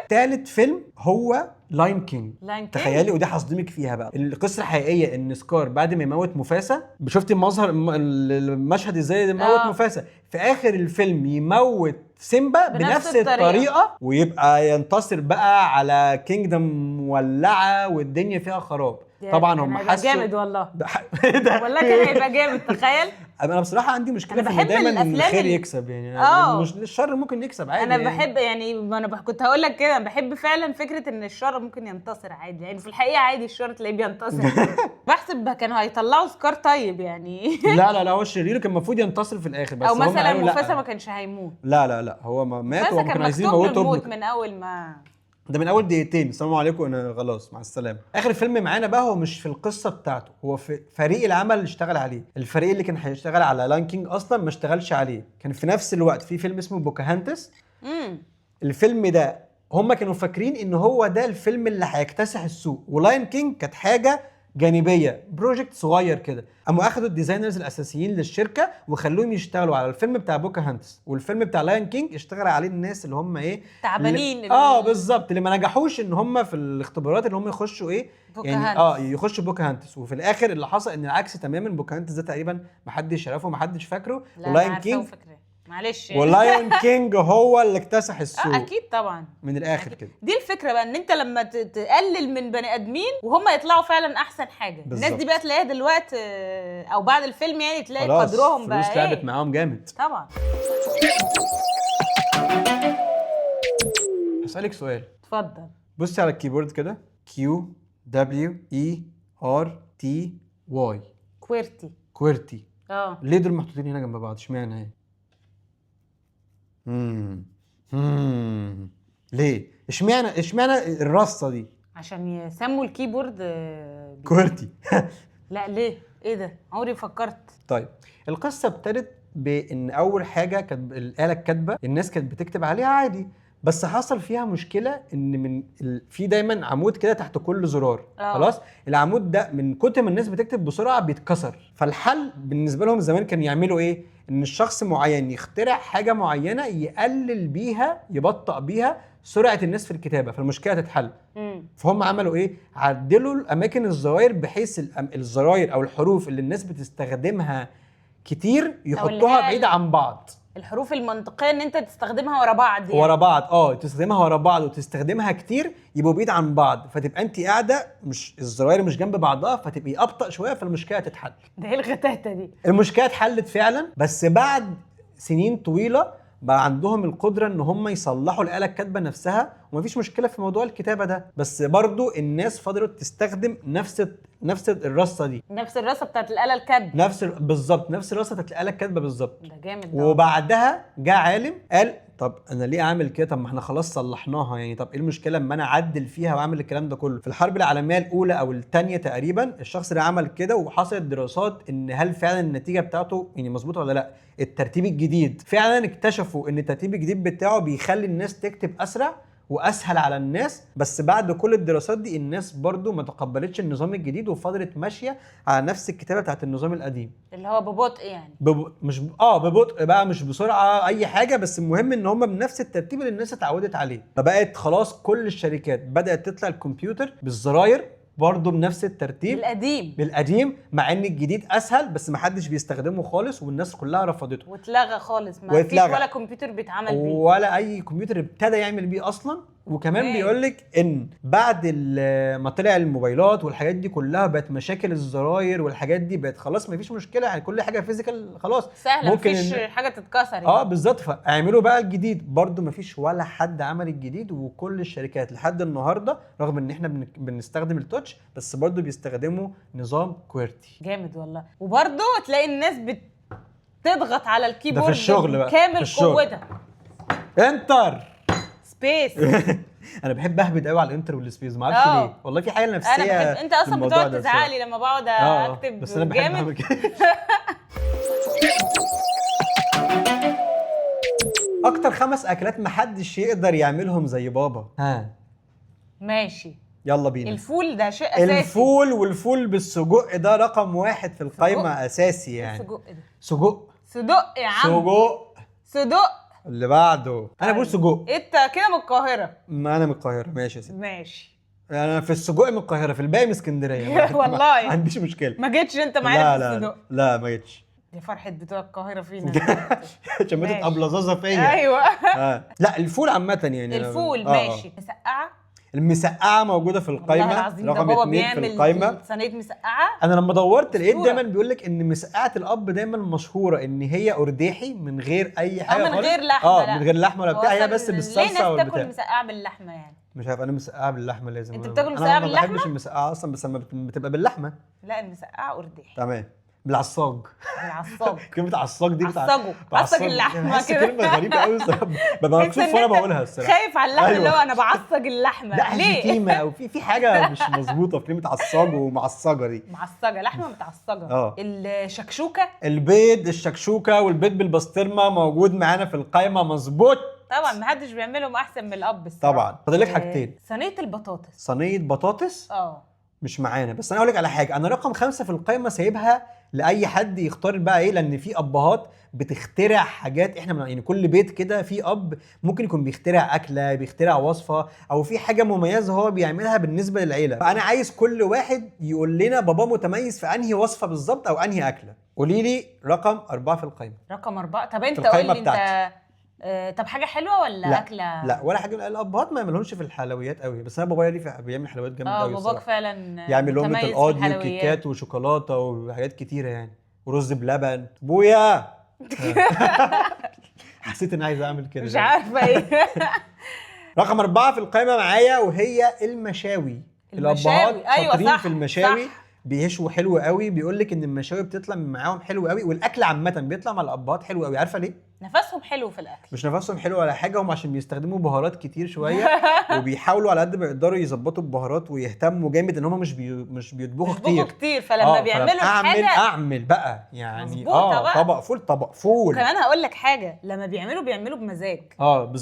ثالث فيلم هو لاين كينج. تخيلي، ودي هصدمك فيها بقى، القصه الحقيقيه ان سكار بعد ما يموت مفاسا، شفتي المشهد ازاي يموت مفاسا، في اخر الفيلم يموت سيمبا بنفس الطريقه ويبقى ينتصر بقى على كينجدم مولعه والدنيا فيها خراب. طبعا هم حسوا جامد والله. والله كان هيبقى جامد، تخيل. انا بصراحه عندي مشكله في ان دايما الخير يكسب، يعني مش الشر ممكن يكسب عادي. انا بحب يعني انا كنت هقول لك كده، بحب فعلا فكره ان الشر ممكن ينتصر عادي، يعني في الحقيقه عادي الشر تلاقيه بينتصر. بحسب كانوا هيطلعوا سكار طيب يعني. لا هو الشرير كان المفروض ينتصر في الاخر، بس او مثلا مفاسا ما كانش هيموت. لا هو ما مات، وما كانوا عايزين يموتوا من اول ما ده، من اول دقيقتين السلام عليكم انا خلاص مع السلامه. اخر فيلم معانا بقى هو مش في القصه بتاعته، هو في فريق العمل اللي اشتغل عليه. الفريق اللي كان هيشتغل على لاين كينج اصلا ما اشتغلش عليه، كان في نفس الوقت في فيلم اسمه بوكاهانتس. الفيلم ده هم كانوا فاكرين ان هو ده الفيلم اللي هيكتسح السوق، ولاين كينج كانت حاجه جانبيه، بروجكت صغير كده. قاموا اخدوا الديزاينرز الاساسيين للشركه وخلوهم يشتغلوا على الفيلم بتاع بوكاهانتس، والفيلم بتاع لاين كينج اشتغل عليه الناس اللي هم ايه، تعبانين بالظبط، اللي ما نجحوش ان هم في الاختبارات اللي هم يخشوا ايه يعني يخشوا بوكاهانتس. وفي الاخر اللي حصل ان العكس تماما، بوكاهانتس ده تقريبا ما حدش يعرفه وما حدش فاكره، ولاين كينج معلش ولاين كينج هو اللي اكتسح السوق. اكيد طبعا، من الاخر كده. دي الفكره بقى، ان انت لما تقلل من بني ادمين وهم يطلعوا فعلا احسن حاجه بالزبط. الناس دي بقى تلاقيها دلوقتي او بعد الفيلم يعني تلاقي قدرهم بقى فلوس لعبت معاهم جامد طبعا. هسألك سؤال. اتفضل. بصي على الكيبورد كده، كيو دبليو اي ار تي واي. كويرتي. ليه دول محطوطين هنا جنب بعض؟ اشمعنى ايه؟ ليه؟ اشمعنى الرصه دي؟ عشان يسموا الكيبورد كويرتي. لا ليه؟ ايه ده؟ عمري فكرت. طيب القصه ابتدت بان اول حاجه كانت الاله الكاتبه، الناس كانت بتكتب عليها عادي، بس حصل فيها مشكله ان في دايما عمود كده تحت كل زرار. خلاص العمود ده من كتر ما الناس بتكتب بسرعه بيتكسر. فالحل بالنسبه لهم زمان كان يعملوا ايه؟ ان الشخص معين يخترع حاجه معينه يقلل بيها، يبطئ بيها سرعه الناس في الكتابه، فالمشكله تتحل. فهم عملوا ايه؟ عدلوا الاماكن الزراير بحيث الزراير او الحروف اللي الناس بتستخدمها كتير يحطوها بعيد عن بعض. الحروف المنطقيه ان انت تستخدمها ورا بعض يعني. ورا بعض تستخدمها ورا بعض وتستخدمها كتير، يبقوا بعيد عن بعض، فتبقى انت قاعده مش الزراير مش جنب بعضها، فتبقي ابطا شويه، فالمشكله تتحل. ده ايه الغتاته دي؟ المشكله اتحلت فعلا، بس بعد سنين طويله بقى عندهم القدره ان هم يصلحوا الاله الكاتبه نفسها، ومفيش مشكله في موضوع الكتابه ده. بس برضو الناس فضلت تستخدم نفس الرصه دي، نفس الرصه بتاعت الاله الكاتبه، بالظبط نفس الرصه بتاعت الاله الكاتبه بالظبط. ده جامد ده. وبعدها جاء عالم قال طب انا ليه اعمل كده؟ طب ما احنا خلاص صلحناها يعني، طب ايه المشكله اما انا اعدل فيها واعمل الكلام ده كله؟ في الحرب العالميه الاولى او الثانيه تقريبا الشخص ده عمل كده، وحصلت دراسات ان هل فعلا النتيجه بتاعته يعني مظبوطه ولا لا. الترتيب الجديد فعلا اكتشفوا ان الترتيب الجديد بتاعه بيخلي الناس تكتب اسرع واسهل على الناس، بس بعد كل الدراسات دي الناس برضو ما تقبلتش النظام الجديد وفضلت ماشيه على نفس الكتابه بتاعت النظام القديم، اللي هو ببطء يعني. مش ببطء بقى، مش بسرعه اي حاجه، بس المهم ان هم بنفس الترتيب اللي الناس اتعودت عليه. فبقت خلاص كل الشركات بدات تطلع الكمبيوتر بالزراير برضه بنفس الترتيب بالقديم، مع ان الجديد اسهل بس ما حدش بيستخدمه خالص، والناس كلها رفضته واتلغى خالص، ما فيش ولا كمبيوتر بيتعمل بيه، ولا اي كمبيوتر ابتدى يعمل بيه اصلا وكمان بيقول لك ان بعد ما طلع الموبايلات والحاجات دي كلها بقت مشاكل الزراير والحاجات دي بقت خلاص مفيش مشكله، يعني كل حاجه فيزيكال خلاص سهله، مفيش حاجه تتكسر يعني. بالظبط. فاعملوا بقى الجديد، برضو مفيش ولا حد عمل الجديد، وكل الشركات لحد النهارده رغم ان احنا بنستخدم التاتش بس برضو بيستخدموا نظام كويرتي. جامد والله. وبرضو تلاقي الناس بتضغط على الكيبورد ده في الشغل بقى، كامل قوتها. انتر سبيس. انا بحب اهبد قوي على الانتر والسبيس، ما اعرفش ليه والله، في حاجه نفسيه. انا بحب. انت اصلا بتقعد تزعلي لما بقعد اكتب بس انا بحب اعمل كده. اكتر 5 اكلات محدش يقدر يعملهم زي بابا. ماشي يلا بينا. الفول ده شيء اساسي. الفول والفول بالسجق ده رقم 1 في القايمه اساسي يعني. السجق ده سجق يا عم. سجق اللي بعده. انا بقول سجق. انت كده من القاهره. ما انا من القاهره. ماشي يا سيدي. ماشي. انا في السجق من القاهره، في الباقي من اسكندريه. والله ما عنديش مشكله. ما جيتش انت معايا في السجق؟ لا ما جيتش. دي فرحه بتوع القاهره فينا. شميت ابلظاظه فيا. ايوه. لا الفول عامه يعني. الفول ماشي. مسقعه. المسقعه موجوده في القايمه رقم 2 في القايمه. صينيه مسقعه. انا لما دورت لقيت دايما بيقول لك ان مسقعه الاب دايما مشهوره ان هي ارداحي من غير اي حاجه خالص. من غير لحمه. من غير لحمه ولا بتاع، هي بس بالصلصه والبتاع. ليه تاكل مسقعه باللحمه يعني؟ مش عارف، انا مسقعه باللحمه لازم. انت بتاكل مسقعه باللحمه؟ انا ما بحبش المسقعه اصلا، بس لما بتبقى باللحمه. لا المسقعه ارداحي. تمام. بالعصاج. كلمة عصاج دي بعصج اللحمه كده. كلمة غريبة قوي الصراحة، ببقى مكسوف وانا بقولها الصراحة. خايف على اللحمه. اللي هو انا بعصج اللحمه. لا ليه؟ شتيمة او في حاجة مش مظبوطة في كلمة عصاج ومعصجة دي. معصجة، لحمة متعصجة. الشكشوكة. البيض، الشكشوكة والبيض بالبسطرمة موجود معانا في القايمة. مظبوط طبعا، محدش بيعملهم احسن من الاب الصراحة. طبعا. فاضل لك حاجتين. صينية البطاطس. صينية بطاطس مش معانا، بس انا اقول لك على حاجه. انا رقم 5 في القائمه سايبها لاي حد يختار بقى ايه، لان في ابهات بتخترع حاجات. احنا يعني كل بيت كده في اب ممكن يكون بيخترع اكله، بيخترع وصفه، او في حاجه مميزه هو بيعملها بالنسبه للعيله. فانا عايز كل واحد يقول لنا بابا متميز في انهي وصفه بالظبط او انهي اكله. قولي لي رقم 4 في القائمه. رقم 4. طب انت قول لي انت. طب حاجه حلوه ولا لا اكله؟ لا ولا حاجه. الابهات ما يعملوش في الحلويات قوي، بس انا بابايا ليه بيعمل حلويات جامده قوي. باباك فعلا يعمل لهم القاضي وكيكات وشوكولاته وحاجات كتيره يعني، ورز بلبن. بويا. حسيت اني عايز اعمل كده. مش عارفه ايه. رقم 4 في القائمه معايا وهي المشاوي. الابهات شاطرين في المشاوي. بيشوا حلو قوي. بيقول لك ان المشاوي بتطلع من معاهم حلو قوي، والاكل عامه بيطلع مع الابهات حلو قوي. عارفه ليه؟ نفسهم حلو في الاكل. مش نفسهم حلو ولا حاجه، هم عشان بيستخدموا بهارات كتير شويه. وبيحاولوا على قد ما يقدروا يظبطوا البهارات ويهتموا جامد ان هم مش بيطبخوا كتير. فلما بيعملوا حاجه اعمل بقى يعني طبق فول. وكمان هقول لك حاجه، لما بيعملوا بمزاج.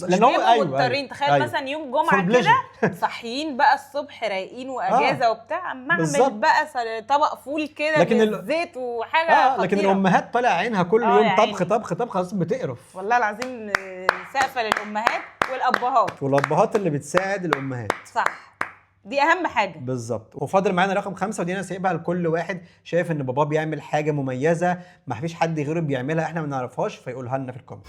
لان هم مضطرين. تخيل مثلا يوم جمعه كده صاحيين بقى الصبح رايقين واجازه وبتاع، اما اعمل بقى طبق فول كده بالزيت وحاجه لكن الامهات طالع عينها كل يوم طبخ خلاص بتقرف. والله العظيم سقفه للامهات والابهات اللي بتساعد الامهات. صح، دي اهم حاجه بالظبط. وفاضل معانا رقم 5 ودي انا سايبها لكل واحد شايف ان باباه بيعمل حاجه مميزه ما فيش حد غيره بيعملها احنا ما نعرفهاش، فيقولها لنا في الكومنت.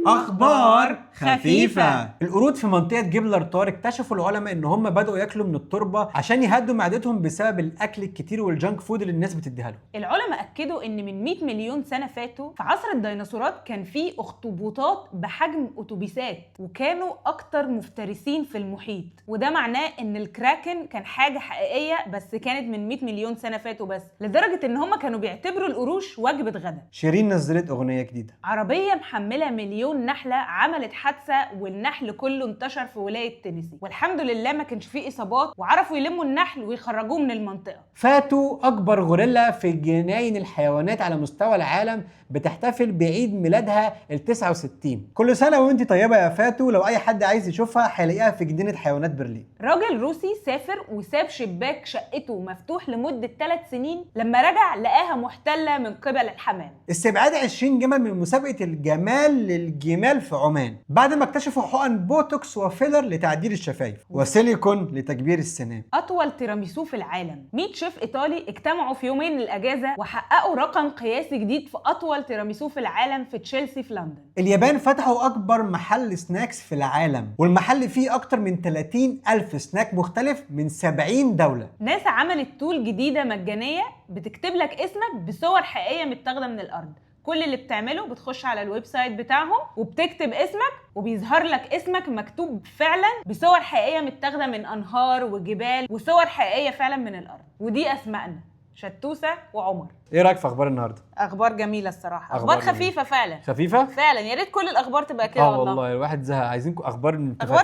اخبار خفيفه. القرود في منطقه جبلرتار اكتشفوا العلماء ان هم بداوا ياكلوا من التربه عشان يهدوا معدتهم بسبب الاكل الكتير والجانك فود اللي الناس بتديها لهم. العلماء اكدوا ان من 100 مليون سنه فاتوا في عصر الديناصورات كان في اخطبوطات بحجم اتوبيسات، وكانوا اكتر مفترسين في المحيط. وده معناه ان الكراكن كان حاجه حقيقيه، بس كانت من 100 مليون سنه فاتوا بس، لدرجه ان هم كانوا بيعتبروا القروش وجبه غدا. شيرين نزلت اغنيه جديده. عربيه محمله مليون نحله عملت حادثه والنحل كله انتشر في ولايه تينيسي، والحمد لله ما كانش فيه اصابات وعرفوا يلموا النحل ويخرجوه من المنطقه. فاتو اكبر غوريلا في جناين الحيوانات على مستوى العالم بتحتفل بعيد ميلادها ال69. كل سنه وانت طيبه يا فاتو. لو اي حد عايز يشوفها هيلاقيها في جنينه حيوانات برلين. راجل روسي سافر وساب شباك شقته مفتوح لمده 3 سنين، لما رجع لقاها محتله من قبل الحمام. استبعاد 20 جمل من مسابقه الجمال للجمال في عمان بعد ما اكتشفوا حقن بوتوكس وفيلر لتعديل الشفايف وسيليكون لتكبير السنان. اطول تيراميسو في العالم. 100 شيف ايطالي اجتمعوا في يومين الاجازه وحققوا رقم قياسي جديد في اطول تيراميسو في العالم في تشيلسي في لندن. اليابان فتحوا اكبر محل سناكس في العالم، والمحل فيه اكتر من 30,000 سناك مختلف من 70 دوله. ناسا عملت تول جديده مجانيه بتكتب لك اسمك بصور حقيقيه متاخده من الارض. كل اللي بتعمله بتخش على الويب سايت بتاعهم وبتكتب اسمك وبيظهر لك اسمك مكتوب فعلا بصور حقيقيه متاخده من انهار وجبال وصور حقيقيه فعلا من الارض. ودي اسمائنا شتوسه وعمر. ايه رايك في اخبار النهارده؟ اخبار جميله الصراحه، اخبار خفيفه فعلا. خفيفه فعلا، يا ريت كل الاخبار تبقى كده. والله الواحد زهق، عايزين اخبار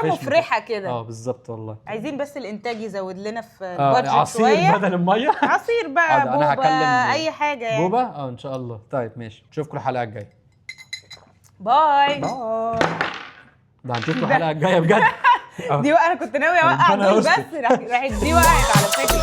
مفرحه كده. بالظبط والله. عايزين بس الانتاج يزود لنا في البادجت عصير شويه. بدل الميه. عصير بقى أنا بوبا هكلم اي حاجه يعني. بوبا ان شاء الله. طيب ماشي، نشوفكم الحلقه الجايه. باي. ده هنشوفكم الحلقه الجايه بجد. دي بقى انا كنت ناوي اوقع دول بس راحت دي وقعت على فكره.